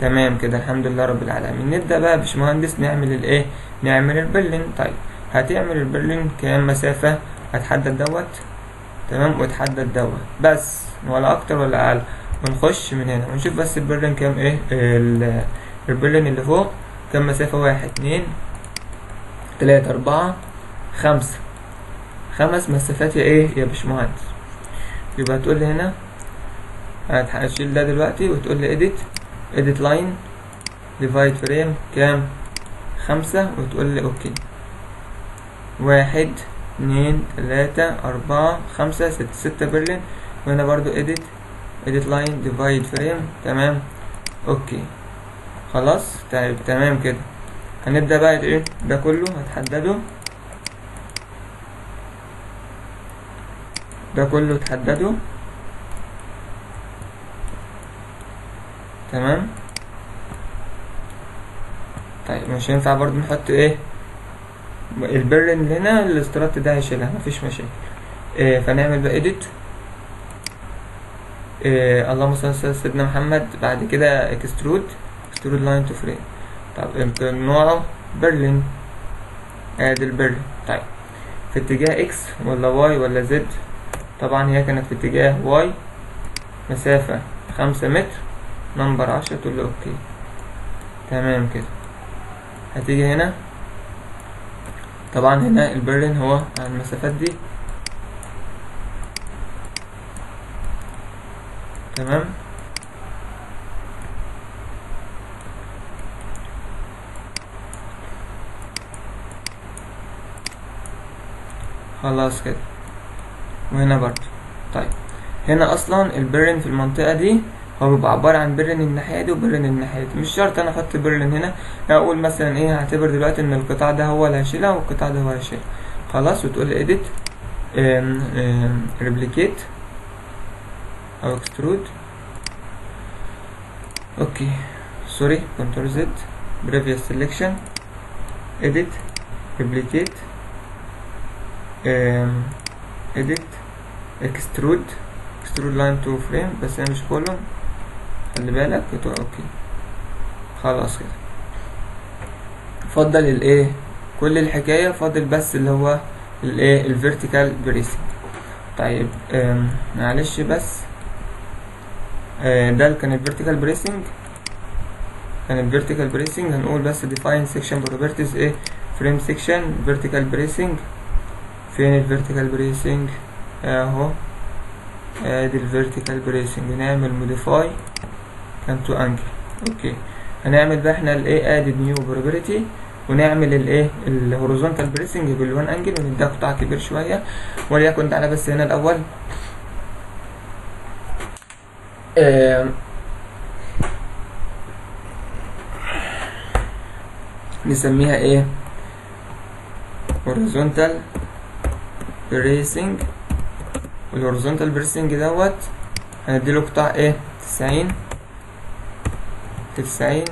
تمام كده الحمد لله رب العالمين. نبدا بقى يا باشمهندس نعمل الايه، نعمل البرلين. طيب هتعمل البرلين كام مسافه؟ هتحدد دوت تمام وتحدد دوت بس ولا اكتر ولا اقل، ونخش من هنا ونشوف بس البرلين كام ايه، البرلين اللي فوق كام مسافة، 1 2 3 4 5، 5 مسافات يا ايه يا باشمهندس. يبقى هتقول لي هنا هتشيل ده دلوقتي وتقول لي edit line divide frame كام 5 وتقول لي اوكي، 1 2 3 4 5 6 برلين، وهنا برضو edit line divide frame تمام اوكي خلاص. طيب تمام كده هنبدأ بقى ايه ده كله هتحدده، ده كله تحدده تمام. طيب مش هينفع برضو نحط ايه البرلين اللي هنا، الاسترات ده هيشيلها مفيش مشاكل. فنعمل بقى edit اللهم صل على سيدنا محمد، بعد كده extrude line to frame. طب نوعه برلين، ادي البرلين. طيب في اتجاه x ولا y ولا z؟ طبعا هي كانت في اتجاه y، مسافة 5 متر، نمبر 10 تقول له اوكي تمام كده. هتيجي هنا طبعا هنا البرلين هو على المسافات دي تمام. خلاص كده وهنا برضو. طيب هنا اصلا البرلين في المنطقة دي هو بيبقى عبارة عن برلين الناحية دي وبرلين الناحية دي، مش شرط انا احط برلين هنا. اقول مثلا ايه، هعتبر دلوقتي ان القطاع ده هو اللي هيشيلها والقطاع ده هو هيشيلها خلاص، وتقول لي edit replicate او extrude اوكي سوري كنترول زد previous selection edit replicate edit extrude line to frame، بس هي مش كولوم خلي بالك اوكي خلاص كده. فضل الايه كل الحكاية، فاضل بس اللي هو الايه الفيرتيكال بريسنج. طيب معلش بس ده كان الفيرتيكال بريسنج، هنقول بس define section properties ايه frame section vertical bracing. فين الفيرتيكال بريسنج اهو، ادي الفيرتيكال بريسنج. نعمل modify كان to angle اوكي. هنعمل بقى احنا الايه added new property، ونعمل الايه الهوريزونتال بريسنج بالوان انجل ونديها قطاع كبير شويه، وليكن تعالى بس هنا الاول نسميها ايه horizontal bracing. والهوريزونتال بريسنج دوت هنديله قطاع ايه 90 في 90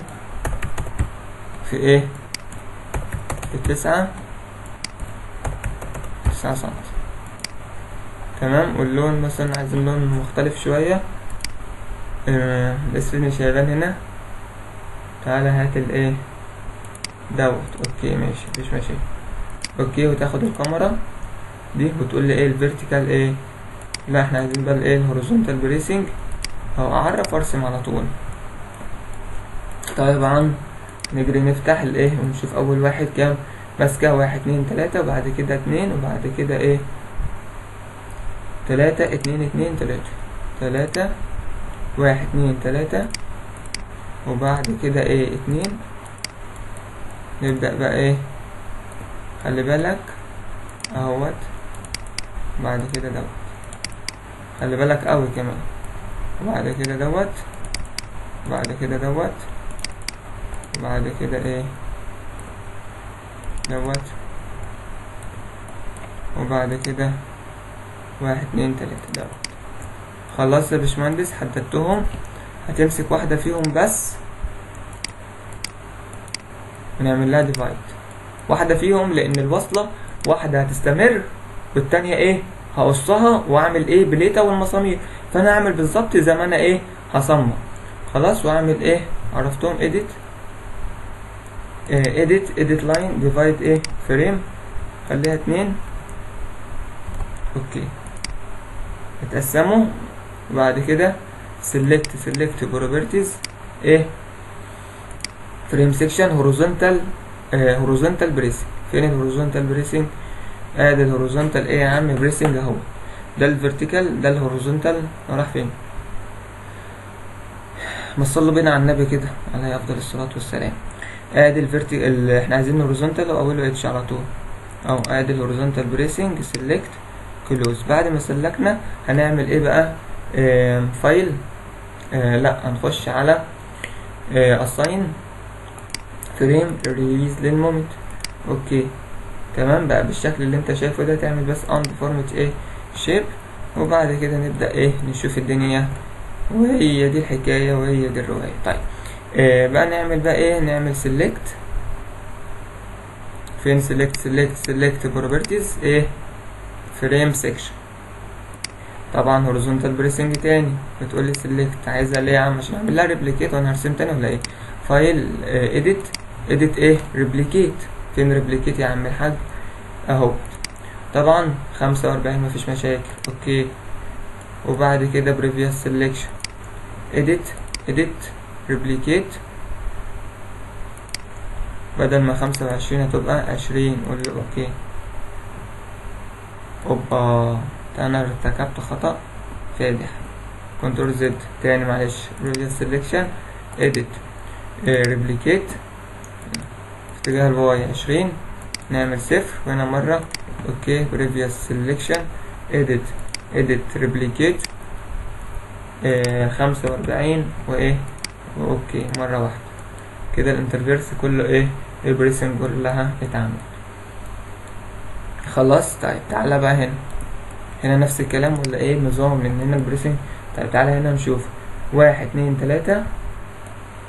في ايه في 9 سم تمام. واللون مثلا عايزين لون مختلف شوية، الاسود مش شغال هنا، تعالى هات الايه دوت اوكي ماشي مفيش مشاكل اوكي. وتاخد الكاميرا دي وتقول لي ايه الفيرتيكال ايه، لا احنا عايزين بقى الايه الهوريزونتال بريسنج اهو، اعرف وارسم على طول. طبعا نجري نفتح الايه ونشوف اول واحد كام ماسكه، 1 2 3 وبعد كده 2 وبعد كده ايه 3 2 2 3 3 1 2 3 وبعد كده ايه 2. نبدأ بقى ايه خلي بالك اهوت، بعد كده دوت خلي بالك قوي كمان، وبعد كده دوت وبعد كده دوت وبعد كده ايه دوت، وبعد كده 1 2 3 دوت. خلصت يا باشمهندس، حددتهم. هتمسك واحدة فيهم بس ونعمل لها ديفايد، واحدة فيهم لأن الوصلة واحدة هتستمر والتانية ايه هقصها واعمل ايه بليتة والمسامير، فانا هعمل بالظبط زي ما انا ايه هصمم. خلاص، واعمل ايه عرفتهم edit edit line divide ايه فريم، خليها 2. اوكي، اتقسموا. وبعد كده select properties ايه فريم سيكشن horizontal bracing. فين الهوريزونتال بريسنج؟ ادي الهوريزونتال ايه يا عم بريسنج اهو، ده الفيرتيكال ده الهوريزونتال. راح فين؟ ما تصلوا بينا على النبي كده عليه افضل الصلاه والسلام. ادي الفيرتيكال احنا عايزين هوريزونتال واوله اتش على طول اهو. ادي الهوريزونتال بريسنج سيلكت كلوز. بعد ما سلكنا هنعمل ايه بقى؟ فايل لا هنخش على اساين فريم ريليز للمومنت. اوكي تمام بقى بالشكل اللي انت شايفه ده. تعمل بس undeformed ايه شيب، وبعد كده نبدأ ايه نشوف الدنيا، وهي دي الحكاية وهي دي الرواية. طيب بقى نعمل بقى ايه، نعمل select. فين select properties ايه frame section. طبعا horizontal bracing تاني بتقولي select، عايزها ليه يا عم؟ عشان اعمل لها replicate وانا هرسم تاني ولا ايه؟ فايل edit ايه replicate. فين replicate يا عم الحاج؟ اهو. طبعا 45 مفيش مشاكل. اوكي، وبعد كده previous selection edit replicate، بدل ما 25 هتبقى 20. قول له اوكي. اوبا انا ارتكبت خطأ فادح. كنترول زد تاني معلش. previous selection edit replicate في اتجاه الواي 20، نعمل 0 وهنا مرة. اوكي previous selection edit replicate 45 وايه اوكي مرة واحدة كده. الانترفيرس كله ايه البريسنج كلها اتعمل خلاص. طيب تعالى بقى هنا نفس الكلام ولا ايه النظام؟ لان هنا البريسنج. طيب تعالى هنا نشوف 1 2 3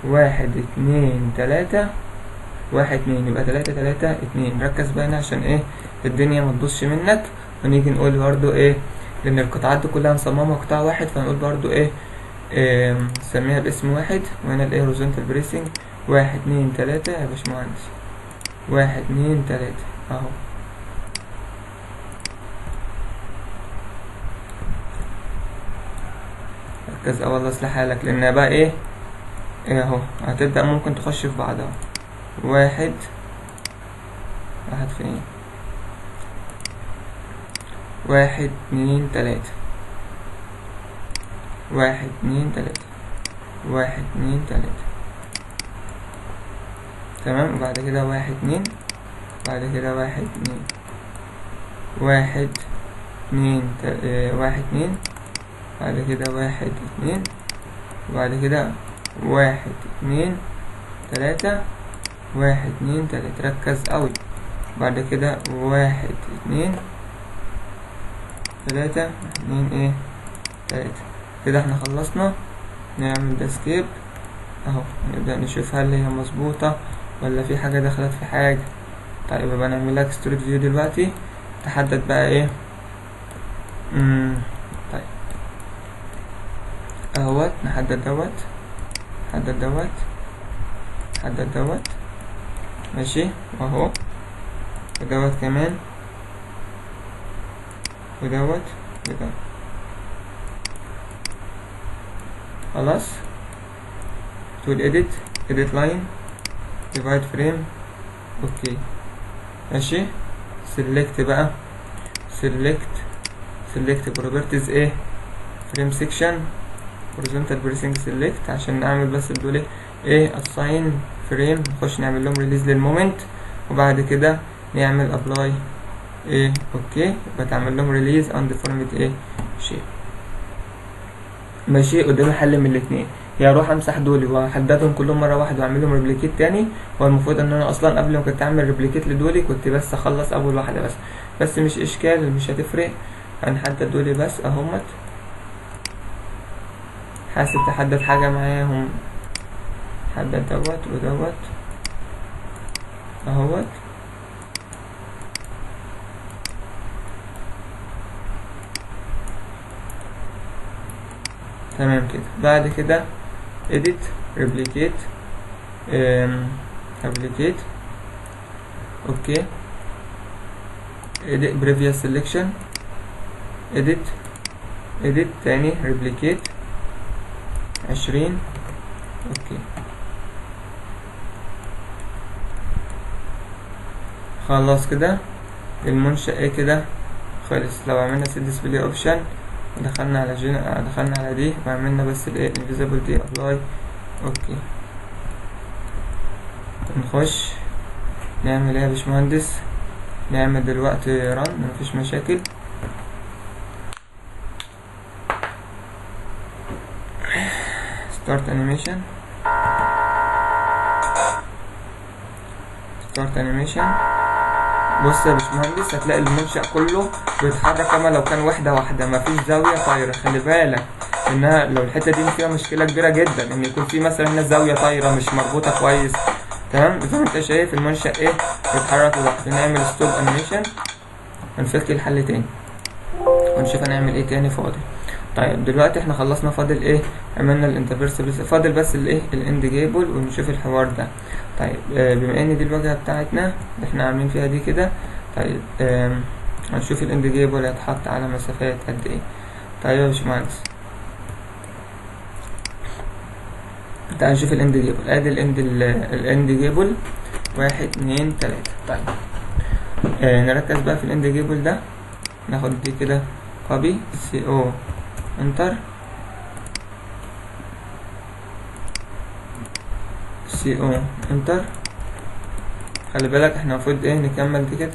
1 2 3 1 2 يبقى 3 3 2. ركز بقى هنا عشان ايه الدنيا ما تبصش منك. ونيجي نقول برضو ايه، لان القطعات دي كلها نصممها قطاع واحد، فنقول برضو ايه نسميها باسم واحد. وهنا الايه هوريزونتال بريسنج 1 2 3 يا باشمهندس 1 2 3 اهو. ركز والله اصلح حالك، لان بقى ايه اهو هتبدأ ممكن تخش في بعضها. واحد فين؟ 1 2 3 1 2 3 1 2 3 تمام. وبعد كده 1 2 بعد كده 1 2 1 2 1 2 بعد كده 1 2 وبعد كده 1 2 3 1 2 3. ركز قوي. بعد كده 1 2 3 2 ايه 3 كده. احنا خلصنا. نعمل ده سكيب اهو، نبدأ نشوف هل هي مظبوطة ولا في حاجة دخلت في حاجة. طيب يبقى نعمل لك ستوري فيو دلوقتي، تحدد بقى ايه طيب اهوت. نحدد دوت، نحدد دوت، نحدد دوت ماشي اهو، ودوت كمان ودوت ودوت. خلاص. تقول edit line divide frame. اوكي ماشي. select بقى select properties ايه frame section horizontal bracing select، عشان نعمل بس دول ايه assign frame. نخش نعمل لهم release للمومنت، وبعد كده نعمل apply ايه اوكي. يبقى تعمل لهم release undeformed ايه shape ماشي. قدامي حل من الاتنين، يا اروح امسح دول واحددهم كلهم مره واحده واعمل لهم ريبليكيت تاني. هو المفروض ان انا اصلا قبل ما كنت اعمل ريبليكيت لدولي كنت بس اخلص اول واحده بس مش اشكال، مش هتفرق. هنحدد دولي بس اهمت. حاسب تحدد حاجه معاهم، حدد دوت ودوت اهوت. تمام كده. بعد كده edit replicate replicate اوكي. edit previous selection edit تاني replicate 20 اوكي. خلاص كده المنشأ ايه كده خلص. لو عملنا set display option دخلنا على دي وعملنا بس الايه invisible دي apply اوكي. نخش نعمل ايه يا باشمهندس؟ نعمل دلوقتي run مفيش مشاكل. start animation بص يا باشمهندس هتلاقي المنشأ كله بيتحرك كما لو كان واحدة مفيش زاوية طايرة. خلي بالك انها لو الحتة دي فيها مشكلة كبيرة جدا ان يكون في مثلا هنا زاوية طايرة مش مربوطة كويس. تمام زي ما انت شايف المنشأ ايه بيتحرك لوحده. نعمل ستوب انيميشن ونفك الحل تاني ونشوف هنعمل ايه تاني فاضل. طيب دلوقتي احنا خلصنا، فاضل ايه؟ عملنا الانترفيرس بس فاضل بس الايه الاند جيبل ونشوف الحوار ده. طيب بما ان دي الواجهه بتاعتنا اللي احنا عاملين فيها دي كده. طيب هنشوف الاند جيبل هيتحط على مسافات قد ايه. طيب يا باشمهندس تعال نشوف الاند جيبل. ادي الاند جيبل 1 2 3. طيب نركز بقى في الاند جيبل ده. ناخد دي كده كوبي CO انتر CO انتر. خلي بالك احنا المفروض ايه نكمل دي كده.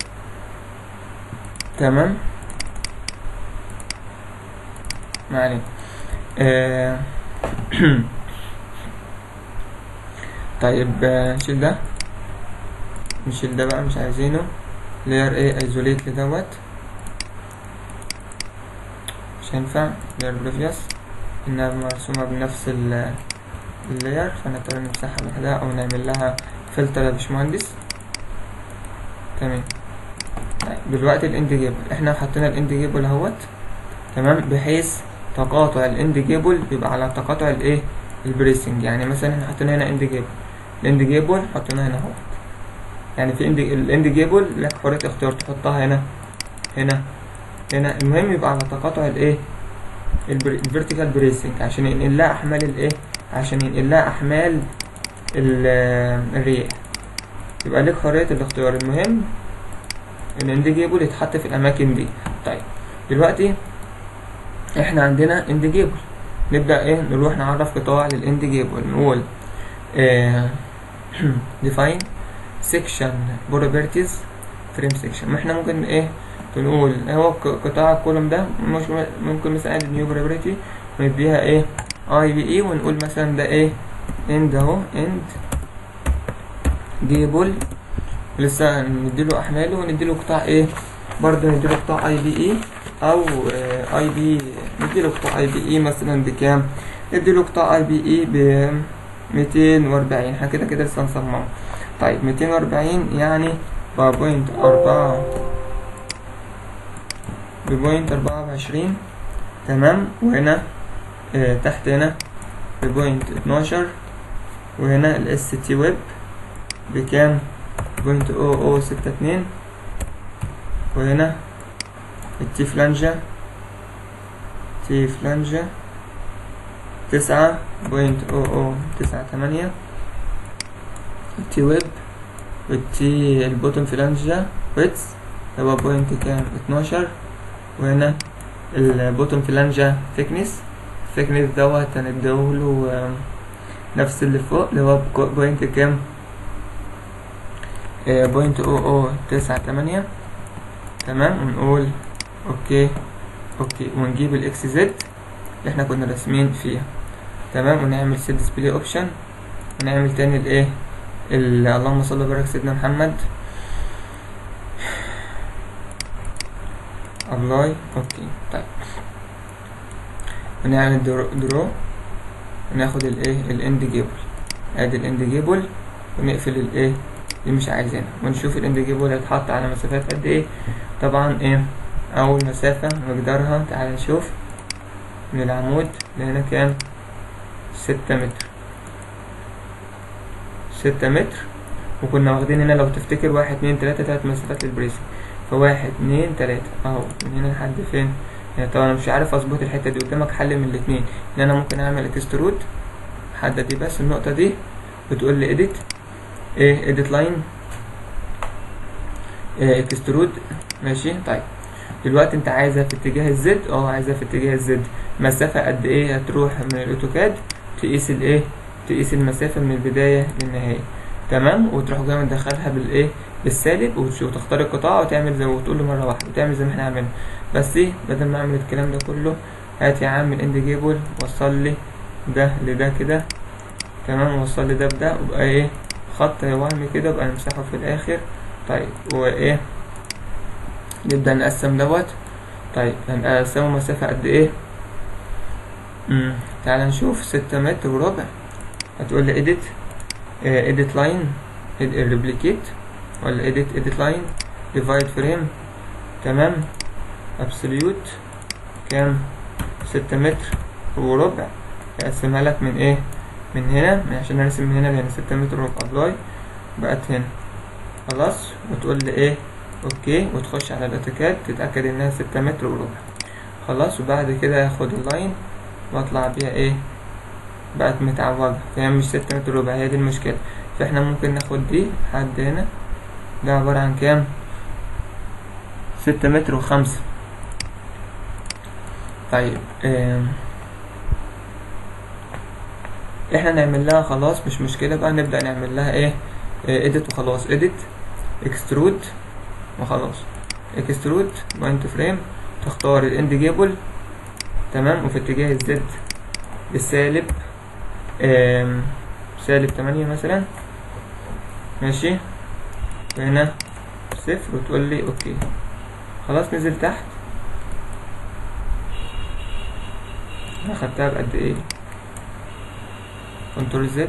تمام ما علينا. طيب نشيل ده بقى مش عايزينه. layer ايه isolate لدوت مش هينفع. layer previous انها مرسومة بنفس اللاير فنضطر نمسحها لوحدها او نعمل لها فلتر يا باشمهندس. تمام. دلوقتي الاند جيبل احنا حطينا الاند جيبل اهوت. تمام بحيث تقاطع الاند جيبل يبقى على تقاطع الايه البريسنج. يعني مثلا احنا حطينا هنا الاند جيبل حطيناها هنا اهوت. يعني في الاند جيبل لك حرية اختيار تحطها هنا. المهم يبقى على تقاطع الايه الفيرتيكال بريسنج عشان ينقل لها احمال الايه احمال الرياح. يبقى لك حرية الاختيار. المهم الاند جيبل يتحط في الاماكن دي. طيب دلوقتي احنا عندنا اند جيبل. نبدأ ايه نروح نعرف قطاع للاند جيبل. نقول define section properties frame section. ما احنا ممكن ايه بنقول هو قطاع الكولوم ده ممكن مثلا ادي نيو property ونديها ايه IBE ونقول مثلا ده ايه end اهو end جيبل. لسه نديله احماله ونديله قطاع ايه برضه نديله قطاع IBE او IB. نديله قطاع IBE مثلا بكام؟ نديله قطاع IBE ب 240. احنا كده لسه نصممه. طيب 240 يعني بوينت 24. تمام. وهنا تحت هنا بوينت 12. وهنا ST ويب بكام؟ بوينت 0062. وهنا التي فلانجة 9.0098. التي ويب والتي البوتن فلانجة ويتس هو بوينت كام 12. وهنا البوتن فلانجة ثيكنس دوت هنديهوله نفس اللي فوق اللي هو بوينت كام بوينت 0098. تمام. ونقول اوكي ونجيب الاكس زد اللي احنا كنا راسمين فيها. تمام، ونعمل set display option، ونعمل تاني الايه اللهم صل وبارك سيدنا محمد ابلاي اوكي. طيب ونعمل درو، وناخد الايه الاند جيبل، ادي الاند جيبل، ونقفل الايه اللي مش عايزينها، ونشوف الاند جيبل هيتحط على مسافات قد ايه. طبعا ايه اول مسافة مقدارها، تعال نشوف من العمود لهنا كام، 6 متر، 6 متر. وكنا واخدين هنا لو تفتكر 1 2 3 3 مسافات للبريسنج، ف1 2 3 اهو من هنا لحد فين. يعني طبعا انا مش عارف اظبط الحته دي، قدامك حل من الاثنين، ان انا ممكن اعمل اكسترود حدد دي بس النقطه دي، بتقول لي اديت ايه اديت لاين اكسترود ماشي. طيب دلوقتي انت عايزها في اتجاه الزد، عايزها في اتجاه الزد، مسافه قد ايه هتروح من الاوتوكاد، تقيس الايه تقيس المسافه من البدايه للنهايه، تمام، وتروح جاي مدخلها بالايه بالسالب، وتختار القطاع وتعمل زي وتقول له مره واحده وتعمل زي ما احنا عملنا. بس ايه بدل ما اعمل الكلام ده كله، هات يا عم الاند جيبل وصل لي ده لده كده، تمام، وصل لي ده بده، وبقى ايه خط وهمي كده، وبقى نمسحه في الاخر. طيب وايه نبدا نقسم دوت. طيب هنقسمه مسافه قد ايه؟ تعال نشوف 6 متر وربع. هتقول لي edit edit line replicate، ولا edit line divide frame، تمام، absolute كام، 6 متر وربع. اقسمها لك من ايه من هنا، عشان ارسم من هنا لهنا 6 متر وربع، ابلاي بقت هنا خلاص، وتقول لي ايه اوكي، وتخش على الاوتوكاد تتاكد انها 6 متر وربع خلاص. وبعد كده اخد اللاين واطلع بيها ايه، بقت متعوجة، فهي مش 6 متر وربع، هي دي المشكلة. فاحنا ممكن ناخد دي لحد هنا، ده عبارة عن كام، 6 متر و5. طيب احنا نعمل لها خلاص مش مشكلة بقى، نبدأ نعمل لها ايه edit وخلاص، edit extrude وخلاص، extrude point frame، تختار الاند جيبل تمام، وفي اتجاه الزد بالسالب سالب 8 مثلا ماشي، وهنا 0 وتقول لي اوكي خلاص. نزل تحت اخدتها بقد ايه، كنترول زد،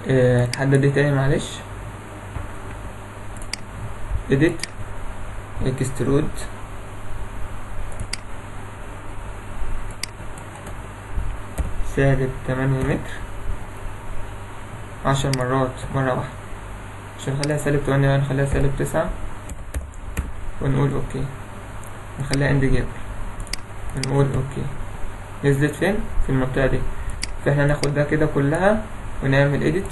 هتحدد دي تاني معلش، edit extrude سالب 8 متر 10 مرات مرة واحدة، عشان نخليها سالب 8 نخليها سالب 9، ونقول اوكي، نخليها اند جيبل ونقول اوكي. نزلت فين؟ في المنطقة دي. فاحنا ناخد ده كده كلها ونعمل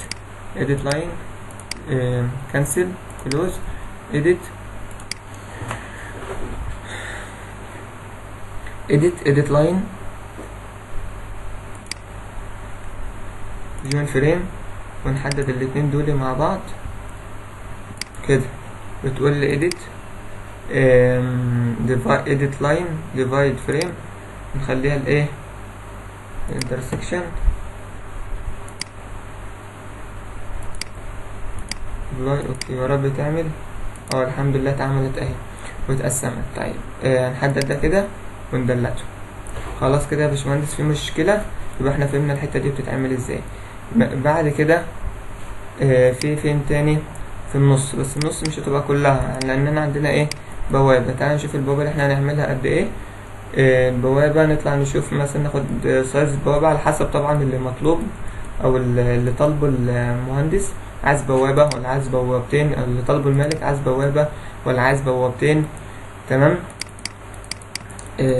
edit line cancel close edit line join frame، ونحدد الاتنين دول مع بعض كده، بتقول لي edit edit line divide frame، نخليها الايه intersection اوكي. يا رب تعمل الحمد لله اتعملت اهي واتقسمت. طيب هنحدد ده كده وندلته خلاص كده يا باشمهندس. في مشكلة؟ يبقى احنا فهمنا الحتة دي بتتعمل ازاي. بعد كده في فين تاني، في النص، بس النص مش هتبقى كلها لاننا عندنا ايه بوابة. تعال نشوف البوابة اللي احنا هنعملها قد ايه. البوابة نطلع نشوف مثلا، ناخد سايز البوابة على حسب طبعا اللي مطلوب او اللي طالبه المهندس. عايز بوابة ولا عايز بوابتين، اللي طالبه المالك عايز بوابة ولا عايز بوابتين، تمام.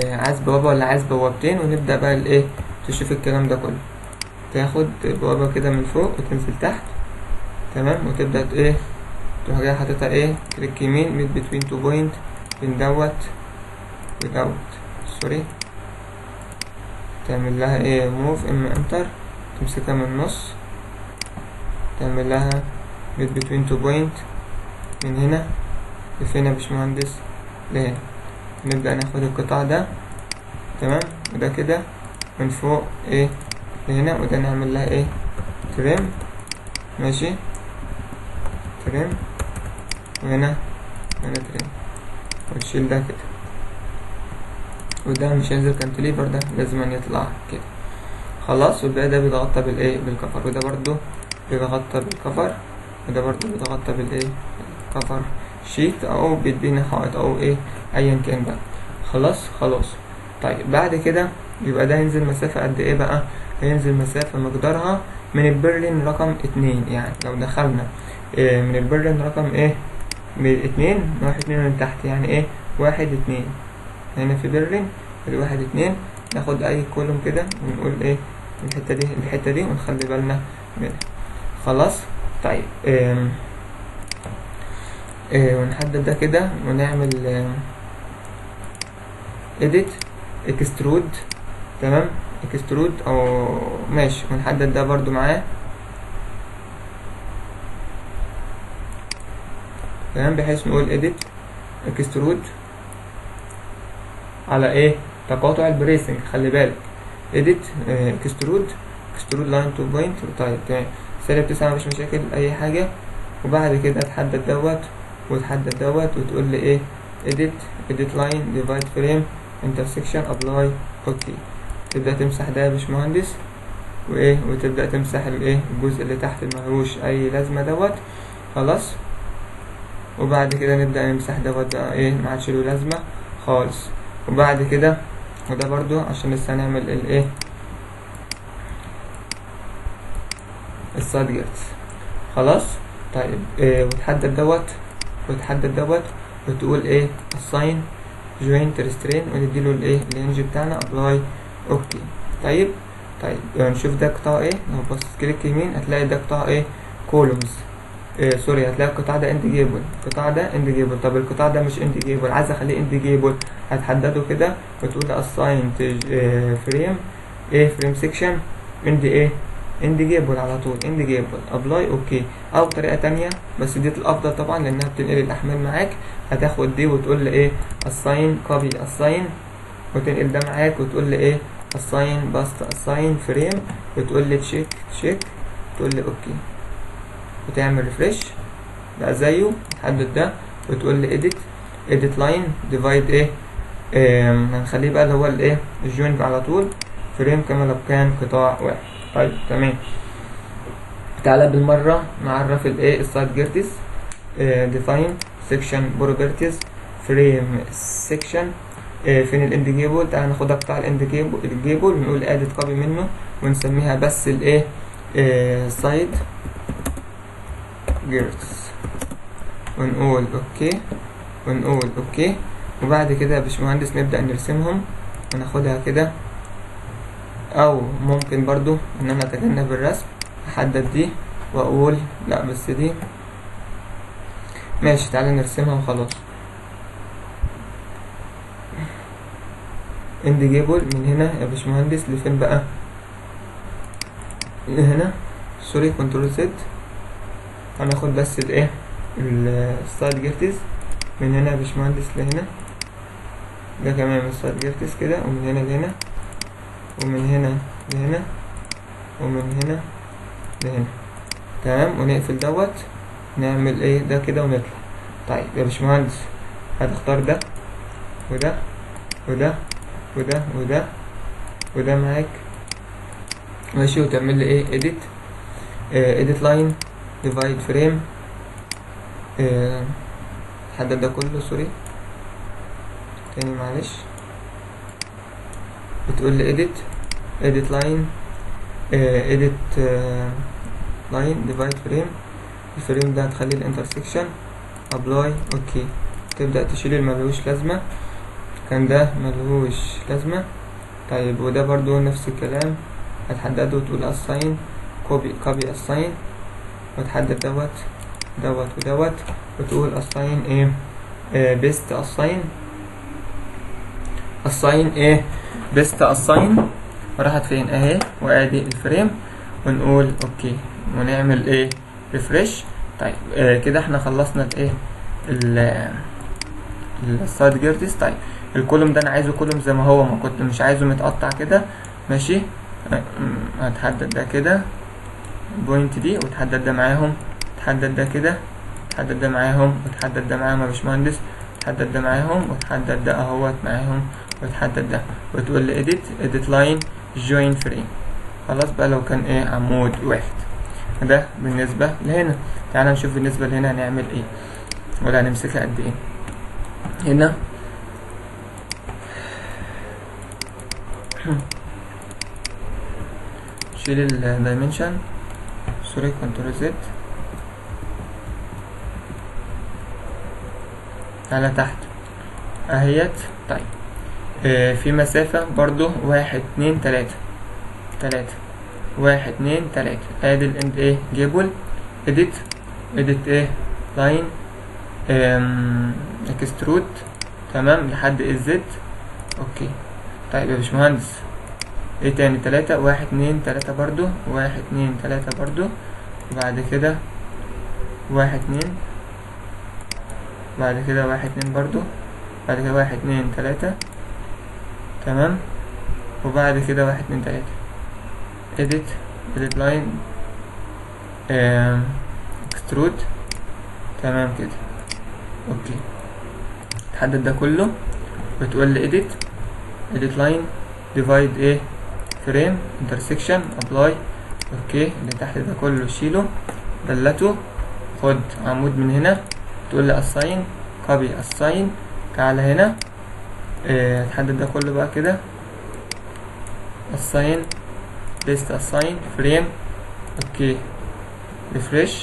عايز بوابة ولا عايز بوابتين، ونبدأ بقى الايه تشوف الكلام ده كله. تاخد بوابة كده من فوق وتنزل تحت، تمام، وتبدأ ايه تروح جاي حاططها ايه كليك يمين ميد بتوين تو بوينت بين دوت ودوت، سوري، تعمل لها ايه موف انتر، تمسكها من النص، تعمل لها ميد بتوين تو بوينت من هنا لفين يا باشمهندس، لهنا. نبدأ ناخد القطاع ده، تمام، وده كده من فوق ايه لهنا، وده نعمل لها ايه تريم. ماشي تريم، وهنا تريم، وتشيل ده كده، وده مش هينزل كانتليفر، ده لازم أن يطلع كده خلاص. والباقي ده بيتغطى بالايه بالكفر، وده برضو بيتغطى بالكفر، وده برضو بيتغطى بالايه كفر شيت، او بيدينا حائط او ايه ايا كان بقى. خلاص. طيب بعد كده يبقى ده ينزل مسافة قد ايه بقى؟ هينزل مسافة مقدارها من البرلين رقم 2. يعني لو دخلنا من البرلين رقم ايه من 2 نروح 2 من تحت، يعني ايه 1 2 هنا في برلين الواحد 2. ناخد اي كولوم كده ونقول ايه الحتة دي ونخلي بالنا منها. خلاص. طيب ونحدد ده كده ونعمل edit extrude. تمام extrude او ماشي، ونحدد ده برضو معاه. تمام بحيث نقول edit extrude على ايه تقاطع البريسنج. خلي بالك edit extrude line to point. طيب تمام -9 مفيش مشاكل اي حاجة. وبعد كده تحدد دوت وتحدد دوت وتقول لي ايه edit line divide frame intersection apply اوكي. تبدأ تمسح ده يا باشمهندس وايه، وتبدأ تمسح الايه الجزء اللي تحت اللي ملهوش اي لازمة دوت. خلاص. وبعد كده نبدأ نمسح دوت بقى ايه ما عادش له لازمة خالص. وبعد كده وده برضو عشان لسه هنعمل الايه السايد جيرز. خلاص. طيب وتحدد دوت وتقول ايه assign joint restraint ونديله الايه الانج بتاعنا apply اوكي. طيب نشوف ده قطاع ايه. لو بص كليك يمين هتلاقي ده قطاع ايه columns. سوري، هتلاقي القطاع ده اند جيبل، القطاع ده اند جيبل. طب القطاع ده مش اند جيبل، عايز اخليه اند جيبل، هتحدده كده وتقول assign frame فريم سيكشن اند جيبل على طول، اند جيبل ابلاي اوكي. او طريقه تانية بس دي الافضل طبعا لانها بتنقل الاحمال معاك. هتاخد دي وتقول لي ايه assign copy assign وتنقل ده معاك وتقول لي ايه assign bust assign frame وتقول لي تشيك تقول لي اوكي وتعمل ريفريش بقى زيه. تحدد ده وتقول لي edit line divide هنخليه بقى اللي هو الايه الجوين على طول فريم كما لو كان قطاع واحد. طيب تمام. تعالى بالمرة نعرف الايه السايد جيرتس. define section properties frame section فين الاند جيبل. تعالى ناخدها قطاع الاند جيبل ونقول edit copy منه ونسميها بس الايه سايد جيرتس ونقول اوكي. وبعد كده يا باشمهندس نبدأ نرسمهم وناخدها كده، او ممكن برضو ان انا اتجنب الرسم احدد دي واقول لا بس دي ماشي. تعالى نرسمها وخلاص. اند جيبل من هنا يا باشمهندس لفين بقى؟ هنا سوري كنترول زد. هناخد بس الايه السايد جيرتس من هنا يا باشمهندس لهنا، ده كمان من السايد جيرتس كده، ومن هنا لهنا ومن هنا لهنا ومن هنا لهنا. تمام. ونقفل دوت نعمل ايه ده كده ونطلع. طيب يا باشمهندس هتختار ده وده وده وده وده وده معاك ماشي، وتعمل لي ايه edit line divide frame. حدد ده كله سوري تاني معلش. بتقول لي edit line line divide frame. الفريم ده هتخلي الانترسكشن ابلاي اوكي. تبدأ تشيل الملهوش لازمة، كان ده ملهوش لازمة. طيب وده برضو نفس الكلام هتحدده وتقول assign copy assign وتحدد دوت ودوت وتقول assign ايه best assign ايه best assign. راحت فين اهي وادي الفريم ونقول اوكي ونعمل ايه ريفريش. طيب كده احنا خلصنا الايه السايد جيرتس. طيب الكولوم ده انا عايزه كولوم زي ما هو، ما كنت مش عايزه متقطع كده، ماشي. هتحدد ده كده البوينت دي، وتحدد ده معاهم، تحدد ده كده، تحدد ده معاهم، وتحدد ده معاهم يا باشمهندس، تحدد ده معاهم، وتحدد ده اهوت معاهم، وتحدد ده، وتقول لي edit line join frame. خلاص بقى لو كان ايه عمود واحد. ده بالنسبة لهنا. تعالى نشوف بالنسبة لهنا هنعمل ايه، ولا هنمسكها قد ايه. هنا شيل الدايمنشن، سوري، كنترول زد. على تحت اهيت. طيب في مسافة برضو 1 2 3 1 2 3. ادي الاند ايه جيبل edit ايه لاين اكسترود، تمام، لحد الزد. اوكي. طيب يا باشمهندس ايه تاني؟ 3 1 2 3 برضو، 1 2 3 برضو، وبعد كده 1 2، بعد كده 1 2 برضو، بعد كده 1 2 3، تمام، وبعد كده 1 2 3 edit line extrude، تمام كده. اوكي. تحدد ده كله وتقول لي edit line divide ايه frame intersection apply. اوكي. اللي تحت ده كله شيله، دلته، خد عمود من هنا، تقول لي assign copy assign، تعالى هنا تحدد ده كله بقى كده assign paste assign frame. اوكي. refresh،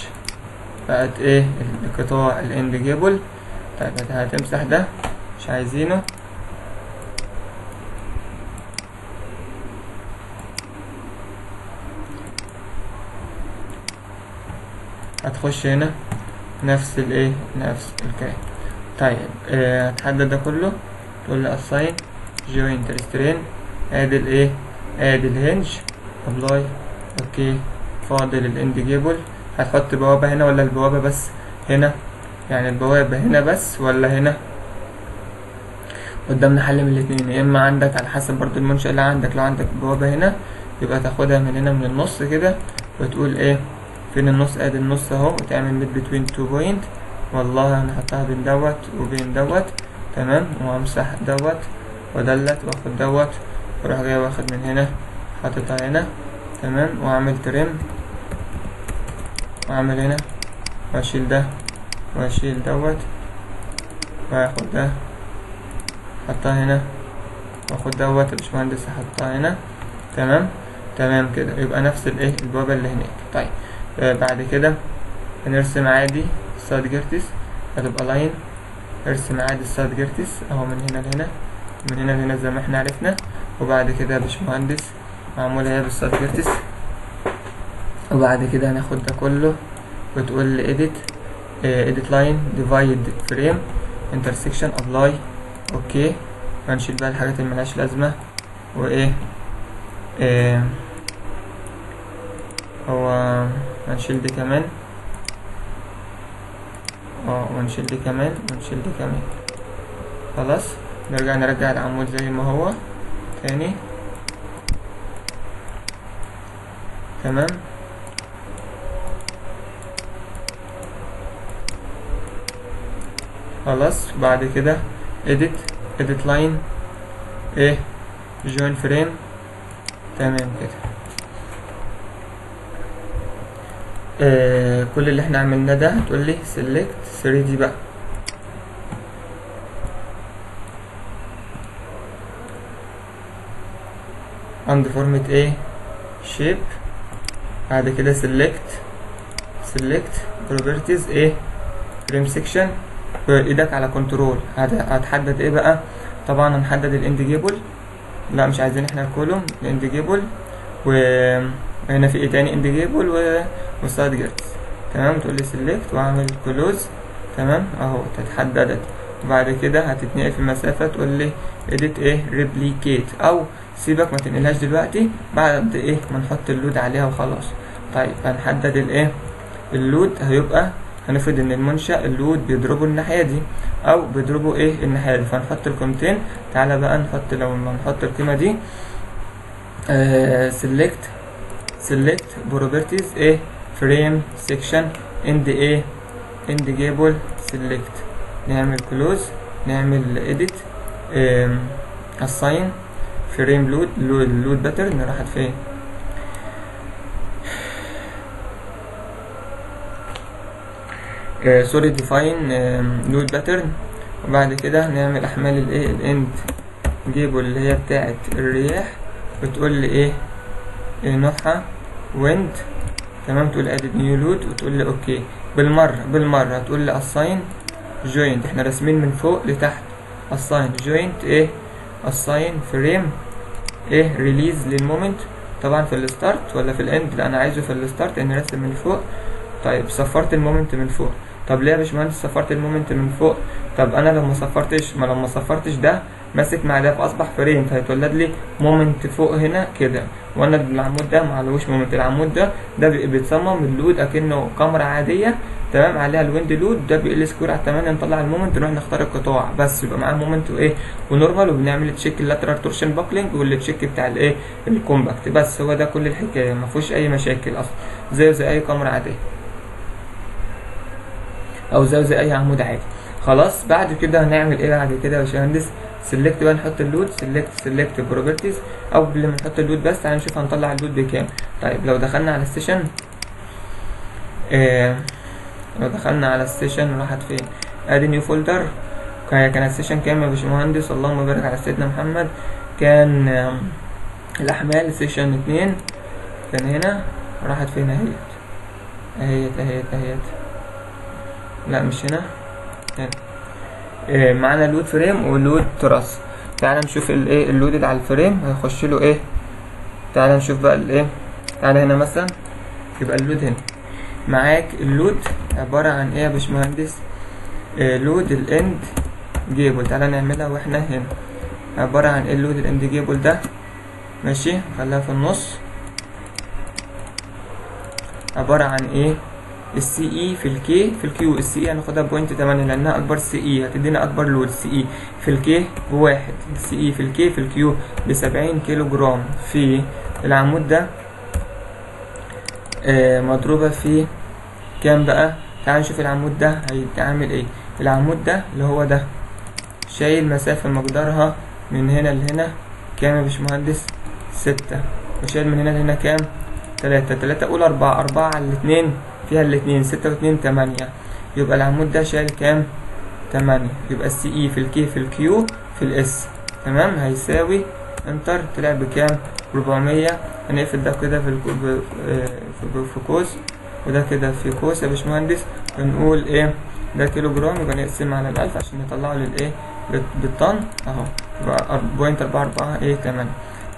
بقت ايه القطاع الاند جيبل. طيب هتمسح ده مش عايزينه، هتخش هنا نفس الايه نفس الكلام. طيب هتحدد ده كله، تقول له assign joint restraint، ادي الايه ادي الهنج ابلاي. اوكي. فاضل الاند جيبل. هتحط بوابة هنا ولا البوابة بس هنا؟ يعني البوابة هنا بس ولا هنا؟ قدامنا حل من الاتنين، يا اما عندك على حسب برضو المنشأ اللي عندك، لو عندك بوابة هنا يبقى تاخدها من هنا من النص كده، وتقول ايه فين النص؟ ادي النص اهو، وتعمل ميد بتوين 2 بوينت. والله هنحطها بين دوت وبين دوت، تمام، وهمسح دوت وادلت واخد دوت، واروح جاي واخد من هنا حاططها هنا، تمام، واعمل تريم، واعمل هنا، واشيل ده واشيل دوت، واخد ده احطها هنا، واخد دوت يا باشمهندس احطها هنا، تمام. تمام كده. يبقى نفس الايه البوابة اللي هناك. طيب بعد كده هنرسم عادي السايد جيرتس، هتبقى لاين. ارسم عادي السايد جيرتس اهو من هنا لهنا، من هنا لهنا زي ما احنا عرفنا. وبعد كده يا باشمهندس معمولة هي بالسايد جيرتس. وبعد كده هناخد ده كله وتقول لي edit line divide frame intersection apply. اوكي. هنشيل بقى الحاجات اللي ملهاش لازمة، وايه هو هنشيل دي كمان، ونشيل دي كمان، ونشيل دي كمان. خلاص. نرجع العمود زي ما هو تاني، تمام. خلاص. بعد كده edit line ايه join frame، تمام كده. كل اللي احنا عملناه ده هتقول لي select 3D بقى. عند فورمة ايه shape. بعد كده select properties ايه frame section، بايدك على كنترول هتحدد ايه بقى. طبعا هنحدد الاند جيبل، لا مش عايزين احنا الكولوم، الاند جيبل، وهنا في ايه تاني اند جيبل وسايد جيرتس، تمام. تقول لي select واعمل كلوز، تمام اهو اتحددت. وبعد كده هتتنقل في المسافة، تقول لي edit ايه replicate، او سيبك ما تنقلهاش دلوقتي، بعد ايه ما نحط اللود عليها وخلاص. طيب هنحدد الايه اللود، هيبقى هنفرض ان المنشأ اللود بيضربه الناحية دي او بيضربه ايه الناحية دي، فهنحط القيمتين. تعالى بقى نحط، لو ما نحط القيمة دي select properties ايه frame section end ايه end جيبل select، نعمل close، نعمل edit، assign frame load pattern راحت فين، سوري define load pattern. وبعد كده نعمل احمال الايه الاند جيبل اللي هي بتاعت الرياح، بتقول لي ايه نوعها wind، تمام، تقول edit new load وتقول لي اوكي. بالمره تقول لي assign joint، احنا راسمين من فوق لتحت، assign joint ايه assign frame ايه release للمومنت، طبعا في الستارت ولا في الاند، لا انا عايزه في الستارت ان راسم من فوق. طيب صفرت المومنت من فوق، طب ليه يا باشمهندس صفرت المومنت من فوق؟ طب انا لو ما صفرتش ده ماسك مع ده فاصبح فريم، فهيتولد لي مومنت فوق هنا كده، وانا العمود ده معلوش مومنت، العمود ده بيتصمم اللود اكنه كاميرا عاديه، تمام، عليها الويند لود، ده بيقل سكوير على 8، نطلع المومنت نروح نختار القطاع بس يبقى معاه مومنت وايه ونورمال، وبنعمل تشيك اللاترال تورشن باكلينج والتشيك بتاع الايه الكومباكت، بس هو ده كل الحكايه، ما فيهوش اي مشاكل اصلا، زي اي كاميرا عاديه او زي اي عمود عادي. خلاص بعد كده هنعمل ايه بعد كده يا باشمهندس؟ سيلكت بقى، نحط اللود، سيلكت بروبرتيز، او قبل ما نحط اللود بس تعالى نشوف هنطلع اللود بكام. طيب لو دخلنا على السيشن، لو دخلنا على السيشن راحت فين؟ ادي نيو فولدر، كان السيشن كام يا باشمهندس؟ اللهم بارك على سيدنا محمد، كان الاحمال سيشن 2 كان هنا، راحت فين؟ اهيت لا مش هنا، هنا معانا اللود فريم واللود تراس. تعالى نشوف الايه اللود اللي على الفريم هيخش له ايه. تعالى نشوف بقى الايه، تعالى هنا مثلا يبقى اللود هنا معاك، اللود عبارة عن ايه يا باشمهندس؟ لود الاند جيبل، تعالى نعملها واحنا هنا، عبارة عن ايه اللود الاند جيبل ده؟ ماشي، خليها في النص، عبارة عن ايه؟ السي اي في الكي في الكيو، السي اي هناخدها بوينت 8 لانها اكبر سي اي، هتدينا اكبر لود، السي اي في الكي بواحد، السي اي في الكي في الكيو ب70 كيلو جرام في العمود ده، مضروبة في كام بقى؟ تعال نشوف العمود ده هيتعامل ايه. العمود ده اللي هو ده شايل مسافة مقدارها من هنا لهنا كام يا باشمهندس؟ 6، وشايل من هنا لهنا كام؟ 3 قول 4 على الاتنين فيها الاتنين، 6 و2 8، يبقى العمود ده شايل كام؟ 8، يبقى السي اي في الكي في الكيو في الاس، تمام، هيساوي انتر، طلع بكام؟ 400. هنقفل ده كده في قوس، وده كده في قوس يا باشمهندس، ونقول ايه ده كيلو جرام، يبقى نقسم على 1000 عشان نطلعه للايه بالطن اهو، يبقى 0.44 ايه 8.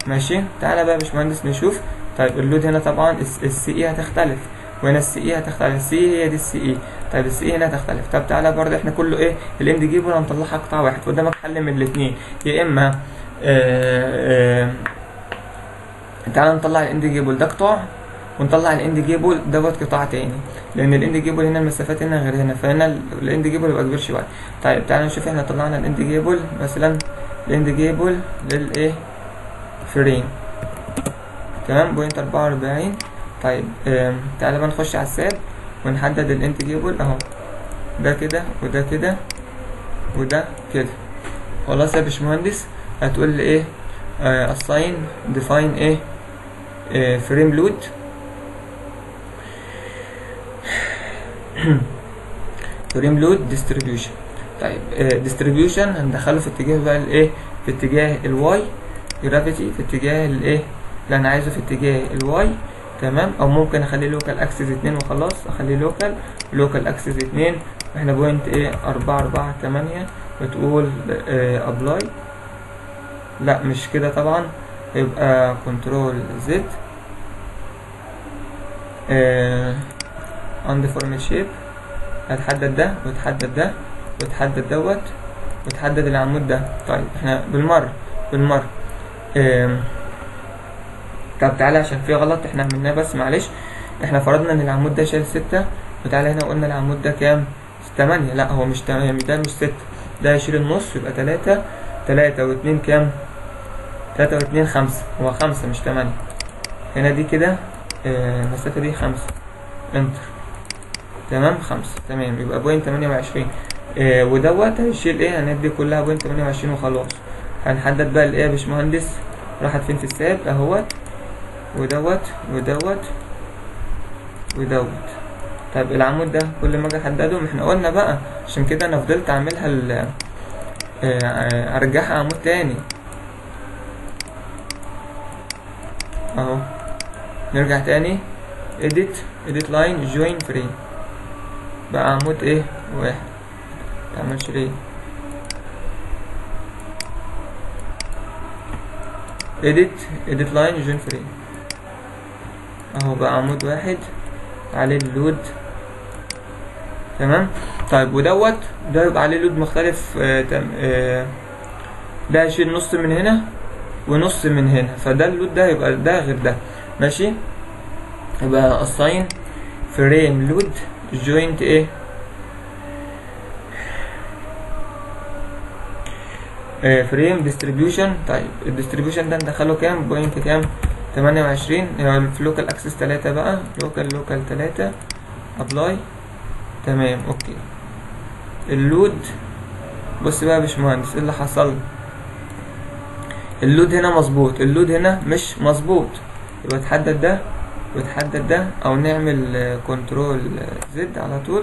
ماشي، تعالى بقى يا باشمهندس نشوف. طيب اللود هنا طبعا السي اي هتختلف، وهنا السي اي هتختلف، السي اي هي دي السي اي، طيب السي اي هنا هتختلف. طب تعالى برضه احنا كله ايه الاند جيبل هنطلعها قطاع واحد، قدامك حل من الاثنين، يا اما تعالى نطلع الاند جيبل ده قطاع، ونطلع الاند جيبل دوت قطاع تاني، لان الاند جيبل هنا المسافات هنا غير هنا، فهنا الاند جيبل يبقى كبير شويه. طيب تعالى نشوف احنا طلعنا الاند جيبل مثلا، الاند جيبل للايه فريم، تمام، 0.44. طيب تعالى بقى نخش على الساب ونحدد الاند جيبل اهو، ده كده وده كده وده كده. خلاص يا باشمهندس، هتقول لي ايه؟ assign define ايه frame load frame load distribution. طيب distribution هندخله في اتجاه بقى الايه، في اتجاه الواي جرافيتي، في اتجاه الايه اللي انا عايزه، في اتجاه الواي، تمام، او ممكن اخليه لوكال اكسس 2 وخلاص، اخليه لوكال اكسس 2، احنا بوينت ايه 448، وتقول ابلاي، لا مش كده طبعا، يبقى كنترول زد undeformed shape، هتحدد ده وتحدد ده وتحدد دوت وتحدد العمود ده. طيب احنا بالمرة طب تعالى عشان في غلط احنا عملناه، بس معلش، احنا فرضنا ان العمود ده شايل 6، وتعالى هنا قلنا العمود ده كام؟ 8، لا هو مش 8، ده مش 6، ده هيشيل النص، يبقى 3 و2 كام؟ 3 و2 5، هو 5 مش 8. هنا دي كده المسافة دي 5، انتر. تمام 5. تمام يبقى بوينت 28. ودوت هيشيل ايه، هندي كلها بوينت 28 وخلاص. هنحدد بقى الايه يا باشمهندس، راحت فين في الساب اهوت، ودوت ودوت ودوت. طيب العمود ده كل ما اجي احدده، ما احنا قلنا بقى عشان كده انا فضلت اعملها ارجعها عمود تاني اهو. نرجع تاني edit line join frame، بقى عمود ايه واحد، متعملش ليه. edit line join frame اهو، بقى عمود واحد عليه اللود. تمام. طيب ودوت ده يبقى عليه لود مختلف. ده هيشيل نص من هنا ونص من هنا، فده اللود ده يبقى ده غير ده. ماشي. يبقى assign frame load joint ايه فريم distribution. طيب الديستريبيوشن ده ندخله كام، بوينت كام 28. في لوكال اكسس 3 بقى، لوكال 3 ابلاي. تمام اوكي. اللود بص بقى يا باشمهندس ايه اللي حصل، اللود هنا مظبوط، اللود هنا مش مظبوط. يبقى تحدد ده وتحدد ده، او نعمل كنترول زد على طول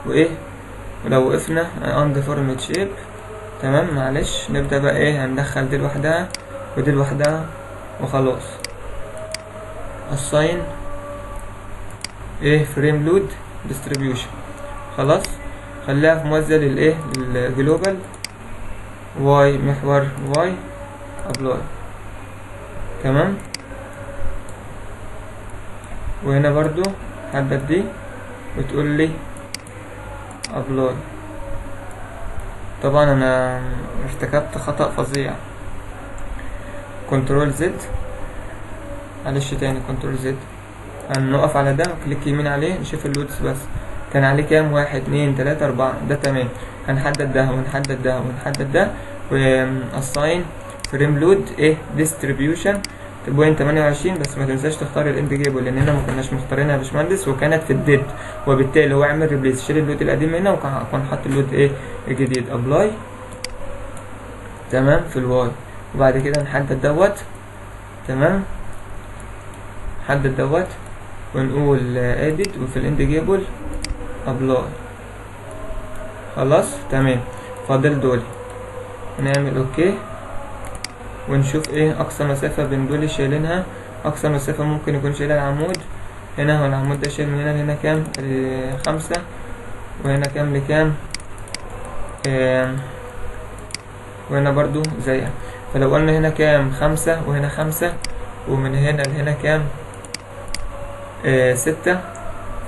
وايه، ولو وقفنا undeformed shape. تمام معلش، نبدأ بقى ايه، هندخل دي لوحدها ودي لوحدها وخلاص. assign ايه فريم لود distribution خلاص. خليها في موزع للايه للجلوبال واي، محور واي ابلاي. تمام. وهنا برضو حدد دي وتقول لي ابلاي. طبعا انا ارتكبت خطأ فظيع. كنترول زد، معلش تاني كنترول زد. هنقف على ده وكليك يمين عليه نشوف اللودز بس. كان عليه كام، 1 2 3 4. ده تمام. هنحدد ده ونحدد ده ونحدد ده و assign frame load ايه distribution بوينت 28. بس ما تنساش تختار الاند جيبل لان هنا ما كناش مختارينها يا باشمهندس، وكانت في الديد، وبالتالي هو عمل ريبليس، شيل اللود القديم هنا وكان حاط اللود ايه الجديد. ابلاي. تمام في الواي. وبعد كده نحدد دوت. تمام. نحدد دوت ونقول edit، وفي الاند جيبل ابلاي. خلاص تمام. فاضل دول نعمل اوكي ونشوف ايه اقصى مسافة بين دول شايلينها. اقصى مسافة ممكن يكون شايلها العمود هنا، هو العمود ده شايل من هنا لهنا كام 5، وهنا كام لكام وهنا برضو زيها. فلو قلنا هنا كام 5 وهنا 5، ومن هنا لهنا كام 6،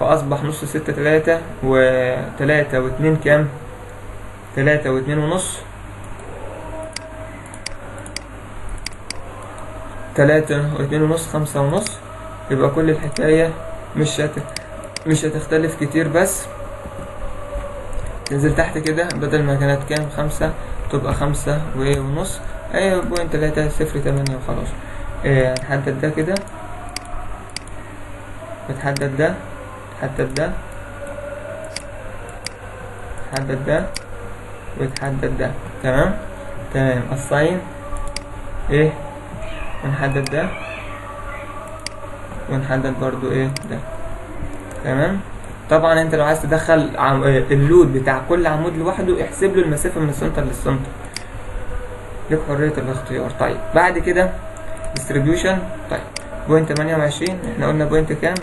فاصبح نص 6 3 و3 و2 كام 3 و2 ونص، 3 و2 ونص 5 ونص. يبقى كل الحكاية مش هتختلف كتير، بس تنزل تحت كده بدل ما كانت كام 5 تبقى 5 ونص، اي بوينت 308 وخلاص. هنحدد ده كده وتحدد ده، تحدد ده، تحدد ده وتحدد ده. تمام. تمام. assign ايه ونحدد ده ونحدد برضو ايه ده. تمام. طبعا انت لو عايز تدخل اللود بتاع كل عمود لوحده احسب له المسافة من السنتر للسنتر، ليك حرية الاختيار. طيب بعد كده distribution. طيب بوينت 28 احنا قلنا بوينت كام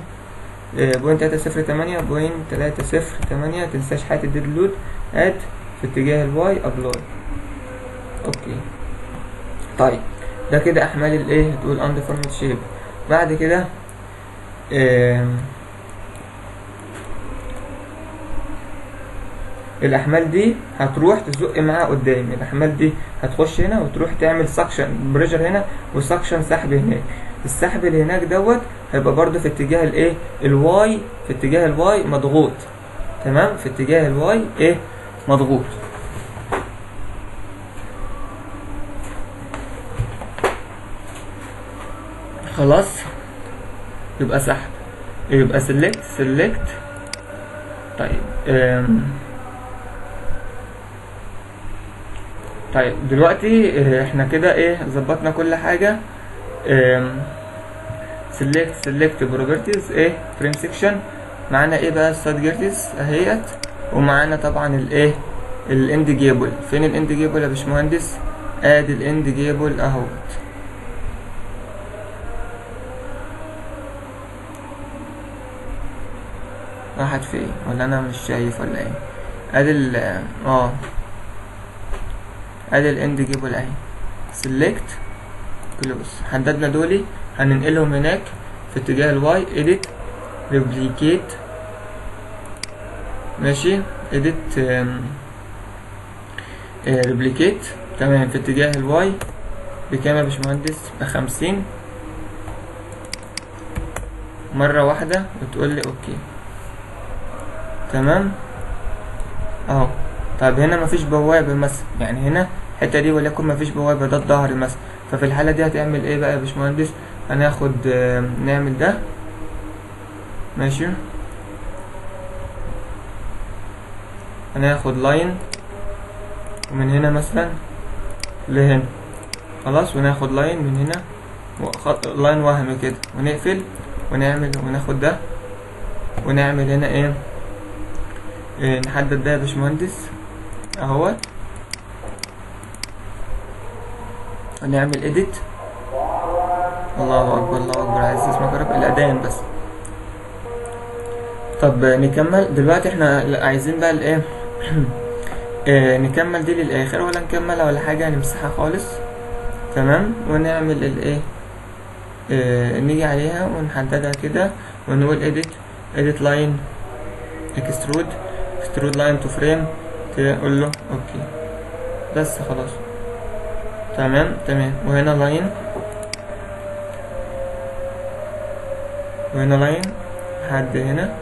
بوينت 308 بوينت 308. متنساش حاجة الديد لود اد في اتجاه الواي ابلاي. اوكي. طيب ده كده احمال الايه تقول undeformed shape. بعد كده الاحمال دي هتروح تزق معاها قدام، الاحمال دي هتخش هنا وتروح تعمل سكشن بريشر هنا وسكشن سحب هناك. السحب اللي هناك دوت هيبقى برضو في اتجاه الايه الواي، في اتجاه الواي مضغوط. تمام. في اتجاه الواي ايه مضغوط. خلاص يبقى سحب، يبقى select. طيب طيب دلوقتي احنا كده ايه ظبطنا كل حاجة. select properties ايه frame section. معانا ايه بقى الساد جيرتس اهيت، ومعانا طبعا الايه الاند جيبل. فين الاند جيبل يا باشمهندس؟ ادي الاند جيبل اهوت. راحت فين ولا انا مش شايف ولا ايه؟ ادي ادي الاند جيبل اهي. select close، حددنا دولي هننقلهم هناك في اتجاه الواي. edit replicate ماشي. edit replicate تمام في اتجاه الواي بكام يا باشمهندس؟ ب50 مرة واحدة وتقول لي اوكي تمام اهو. طب هنا مفيش بوابة مثلا، يعني هنا الحتة دي وليكن مفيش بوابة، ده الظهر مثلا. ففي الحالة دي هتعمل ايه بقى يا باشمهندس؟ هناخد نعمل ده ماشي، هناخد لاين ومن هنا مثلا لهنا خلاص، وناخد لاين من هنا لاين وهمي كده، ونقفل ونعمل وناخد ده ونعمل هنا ايه نحدد ده يا باشمهندس اهوت، ونعمل edit. الله اكبر الله اكبر، عايز اسمك يا رب الاذان بس. طب نكمل دلوقتي، احنا عايزين بقى الايه نكمل دي للاخر ولا نكملها ولا حاجه؟ هنمسحها خالص تمام، ونعمل الايه نيجي عليها ونحددها كده ونقول edit line extrude line to frame، تقول له اوكي بس خلاص تمام. وهنا لاين وهنا لاين لحد هنا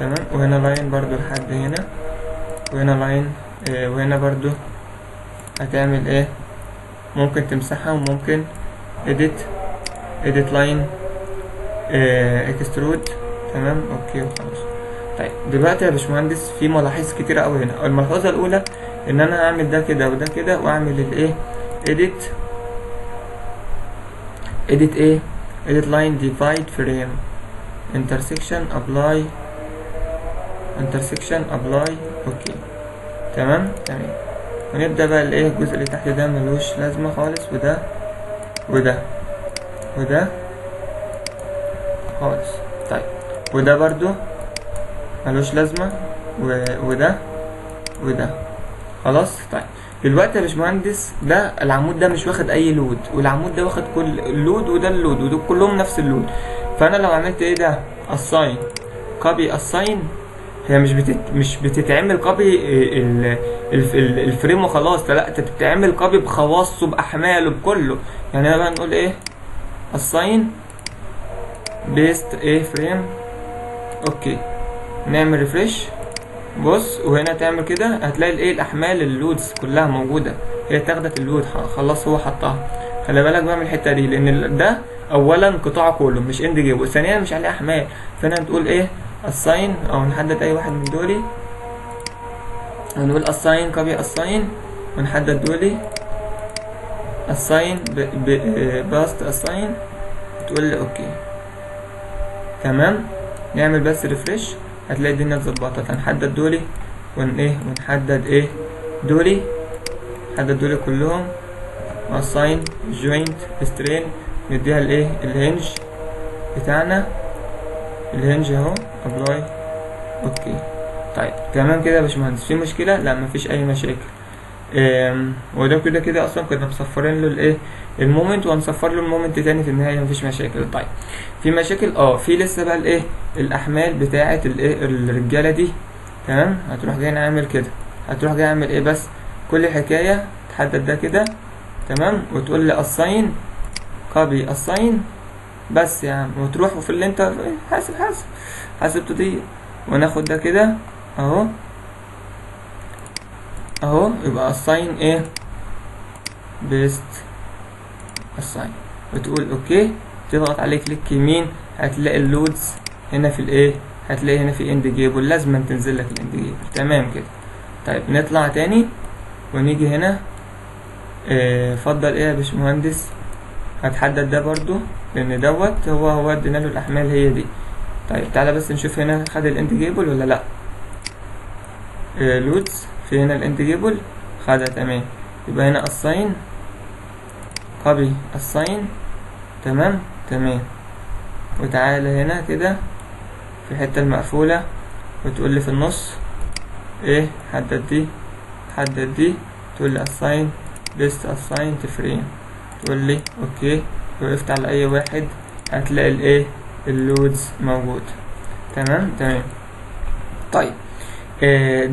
تمام، وهنا لاين برضو لحد هنا، وهنا لاين وهنا برضو هتعمل ايه؟ ممكن تمسحها وممكن edit line extrude تمام اوكي وخلاص. طيب دلوقتي يا باشمهندس في ملاحظ كتيرة اوي هنا. الملحوظة الاولى ان انا هعمل ده كده وده كده، واعمل الايه edit line divide frame intersection apply اوكي تمام. ونبدأ بقى الايه الجزء اللي تحت ده ملوش لازمة خالص، وده خالص. طيب وده برضو ملوش لازمة، وده خلاص. طيب دلوقتي يا باشمهندس ده العمود ده مش واخد اي لود، والعمود ده واخد كل اللود، وده اللود، ودول كلهم نفس اللود. فانا لو عملت ايه ده assign copy assign، هي مش بتتعمل كوبي الفريم وخلاص، لا انت بتتعمل كوبي بخواصه باحماله بكله. يعني بقى نقول ايه assign بيست ايه فريم اوكي، نعمل ريفريش بص، وهنا تعمل كده هتلاقي الايه الاحمال اللودز كلها موجوده، هي تاخدت اللود خلاص هو حطها. خلي بالك بقى من الحته دي، لان ده اولا قطاع كله مش اند جيب، وثانيا مش عليه احمال. فهنا تقول ايه assign او نحدد اي واحد من دولي، ونقول assign copy assign ونحدد دولي assign باست assign، تقول لي اوكي تمام. نعمل بس ريفريش هتلاقي الدنيا اتظبطت. هنحدد دولي ونحدد دولي، نحدد دولي كلهم، assign joint strain نديها الهنج بتاعنا، الهنج اهو ابلاي اوكي. طيب تمام كده يا باشمهندس، في مشكله؟ لا مفيش اي مشاكل. وده كده اصلا كنا مصفرين له المومنت، وهنصفر له المومنت تاني في النهايه، مفيش مشاكل. طيب في مشاكل في لسه بقى الاحمال بتاعه الرجاله دي تمام. هتروح جاي نعمل كده، هتروح جاي اعمل بس كل حكايه تحدد ده كده تمام، وتقول لي assign copy assign بس يا عم، وتروح وفي اللي انت حاسب تضيع، وناخد ده كده اهو يبقى assign best assign، وتقول اوكي تضغط عليه كليك يمين هتلاقي اللودز هنا في الايه، هتلاقي هنا في اند جيبل، لازم تنزل لك الاند جيبل. تمام كده. طيب نطلع تاني ونيجي هنا. فضل ايه يا باشمهندس؟ هتحدد ده برضو لان دوت هو ادينا له الاحمال هي دي. طيب تعالى بس نشوف هنا خد الاند جيبل ولا لا. لودز في هنا الاند جيبل خدها. تمام. يبقى هنا assign copy assign. تمام. وتعالى هنا كده في الحتة المقفولة وتقول لي في النص ايه، حدد دي تقول لي assign best assign frame، تقول لي اوكي. وقفت على اي واحد هتلاقي الايه اللودز موجود. تمام. طيب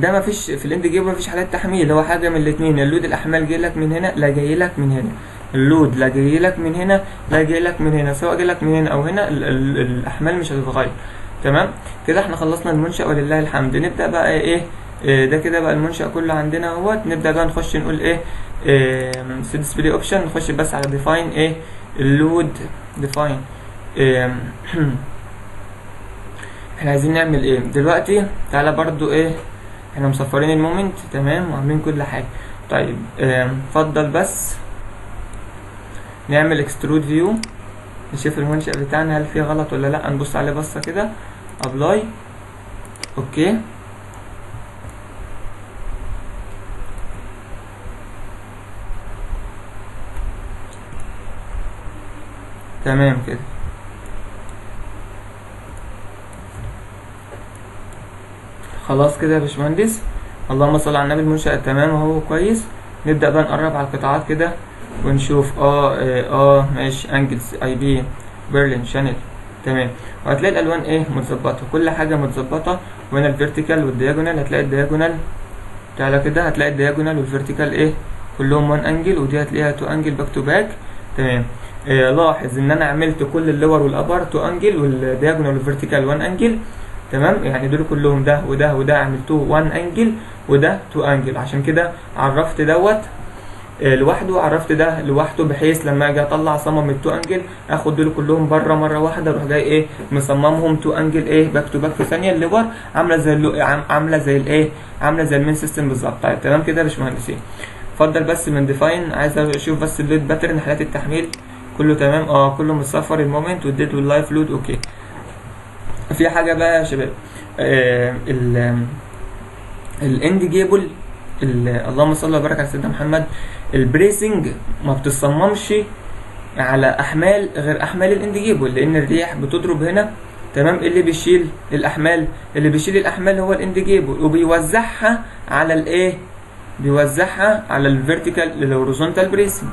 ده مفيش في الاند جيبل مفيش حالات تحميل، هو حاجه من الاثنين، اللود الاحمال جاي لك من هنا لا جاي لك من هنا، اللود لا جاي لك من هنا لا جاي لك من هنا، سواء جاي لك من هنا او هنا الاحمال مش هتتغير. تمام كده احنا خلصنا المنشأ ولله الحمد. نبدا بقى ايه ده كده بقى المنشأ كله عندنا اهوت. نبدا بقى نخش نقول ايه ديسبلاي اوبشن. نخش بس على ديفاين ايه اللود ديفاين. احنا عايزين نعمل ايه دلوقتي؟ تعالى برضو ايه، احنا مصفرين المومنت تمام وعاملين كل حاجه. طيب فضل بس نعمل اكسترود فيو نشوف المنشأ بتاعنا هل فيه غلط ولا لا. نبص عليه بصه كده، ابلاي، اوكي. تمام كده. خلاص كده يا باشمهندس، اللهم صل على النبي. المنشأ تمام اهو كويس. نبدأ بقى نقرب على القطاعات كده ونشوف ماشي. انجلز اي بي برلين شانل. تمام. وهتلاقي الالوان ايه متظبطه، كل حاجه متظبطه. وهنا الفيرتيكال والدياجونال، هتلاقي الدياجونال تعالى كده هتلاقي الدياجونال والفيرتيكال ايه كلهم 1 انجل، ودي هتلاقيها 2 انجل باك تو باك. تمام. لاحظ ان انا عملت كل اللور والابر 2 انجل والدياجونال والفيرتيكال 1 انجل. تمام. يعني دول كلهم ده وده عملتوه 1 انجل وده 2 انجل، عشان كده عرفت دوت لوحده وعرفت ده لوحده، بحيث لما اجي اطلع اصمم ال2 انجل اخد دول كلهم بره مره واحده، اروح جاي ايه مصممهم 2 انجل ايه باك تو باك في ثانيه. الليفر عامله زي المين سيستم بالظبط. طيب تمام كده يا باشمهندسين. اتفضل بس من ديفاين، عايز اشوف بس اللود باترن حالات التحميل كله تمام. كله متصفر، المومنت والديت واللايف لود اوكي. في حاجه بقى يا شباب الاند جيبل اللهم صل وبارك على سيدنا محمد. البريسنج ما بتصممش على احمال غير احمال الاند جيبل، لان الريح بتضرب هنا. تمام. اللي بيشيل الاحمال هو الاند جيبل، وبيوزعها على الايه بيوزعها على الفيرتيكال الهوريزونتال بريسنج.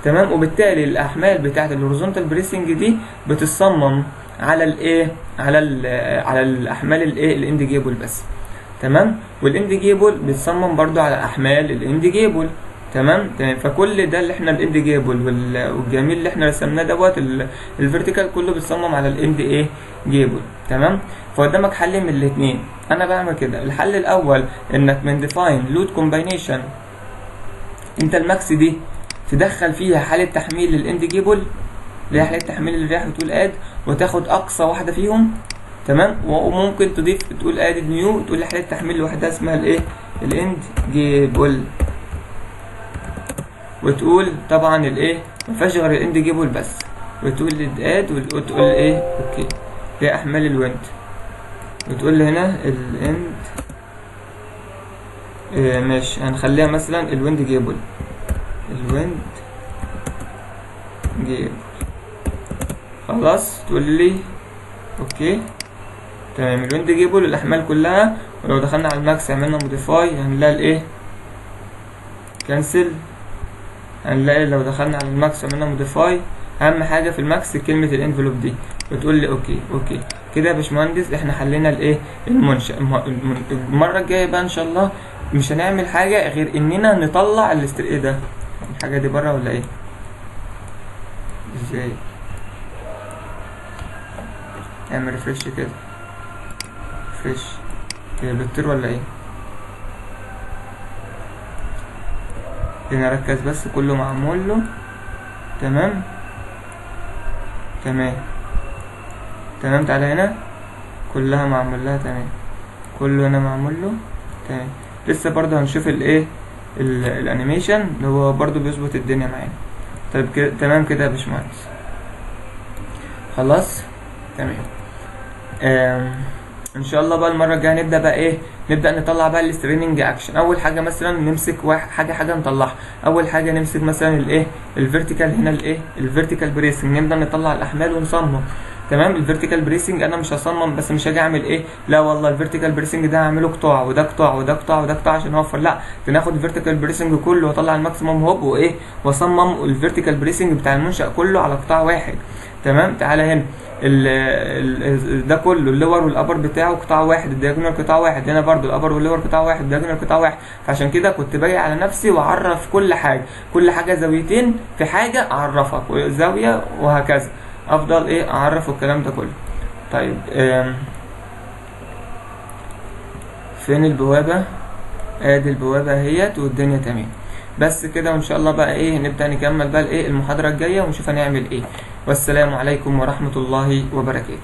تمام. وبالتالي الاحمال بتاعه الهوريزونتال بريسنج دي بتصمم على الايه على الاحمال الايه الاند جيبل بس. تمام. والاند جيبل بيتصمم برضو على احمال الاند جيبل. تمام. فكل ده اللي احنا الاند جيبل والجميل اللي احنا رسمناه دوت الفيرتيكال كله بيتصمم على الاند ايه جيبل. تمام. فقدامك حل من الاثنين. انا بعمل كده. الحل الاول انك من ديفاين لود كومباينيشن، انت الماكس دي تدخل فيها حاله تحميل للاند جيبل اللي هي حاله تحميل الرياح، وتقول اد وتاخد اقصى واحده فيهم. تمام. وممكن تضيف تقول اد نيو، تقول لي حاله تحميل لوحدها اسمها الايه الاند جيبل، وتقول طبعا الايه ما فيهاش غير الاند جيبل بس، وتقول اد وتقول ايه اوكي هي احمال الويند، وتقول لي هنا الاند ماشي هنخليها مثلا الويند جيبل خلاص. تقول لي اوكي تمام الويند جيبل الاحمال كلها. ولو دخلنا على الماكس عملنا موديفاي هنلاقي الايه كانسل. هنلاقي لو دخلنا على الماكس عملنا موديفاي اهم حاجه في الماكس كلمه الانفلوب دي، وتقول لي اوكي كده يا باشمهندس. احنا حلينا الايه المنشأ. المره الجايه بقى ان شاء الله مش هنعمل حاجه غير اننا نطلع ايه ده الحاجه دي بره ولا ايه ازاي. اعمل ريفرش كده، ريفرش هي بتطير ولا ايه؟ هنا ركز بس كله معمول له. تمام. تمام. تمام، تعالى هنا كلها معمول لها تمام، كله هنا معمول له تمام. لسه برضه هنشوف الايه الانيميشن اللي هو برضه بيظبط الدنيا معانا. طيب كده تمام كده يا باشمهندس، خلاص تمام. ان شاء الله بقى المره الجايه نبدا بقى ايه، نبدا نطلع بقى الستريننج اكشن. اول حاجه مثلا نمسك حاجه نطلعها. اول حاجه نمسك مثلا الايه الفيرتيكال، هنا الايه الفيرتيكال بريسنج، نبدا نطلع الاحمال ونصمم. تمام. الفيرتيكال بريسنج انا مش هصمم بس، مش هاجي اعمل ايه، لا والله الفيرتيكال بريسنج ده هعمله قطاع وده قطاع وده قطاع وده قطاع عشان اوفر، لا ده ناخد الفيرتيكال بريسنج كله واطلع الماكسيمم هوب وايه، واصمم الفيرتيكال بريسنج بتاع المنشأ كله على قطاع واحد. تمام. تعالى هنا ده كله اللور والابر بتاعه قطاع واحد، الدياجونال قطاع واحد، هنا برضو الابر واللور قطاع واحد، الدياجونال قطاع واحد. فعشان كده كنت باجي على نفسي واعرف كل حاجه زاويتين في حاجه اعرفها زاويه وهكذا، افضل ايه اعرف الكلام ده كله. طيب فين البوابه؟ ادي البوابه اهيت والدنيا تمام. بس كده، وان شاء الله بقى ايه نبدا نكمل بقى الايه المحاضره الجايه ونشوف هنعمل ايه. والسلام عليكم ورحمه الله وبركاته.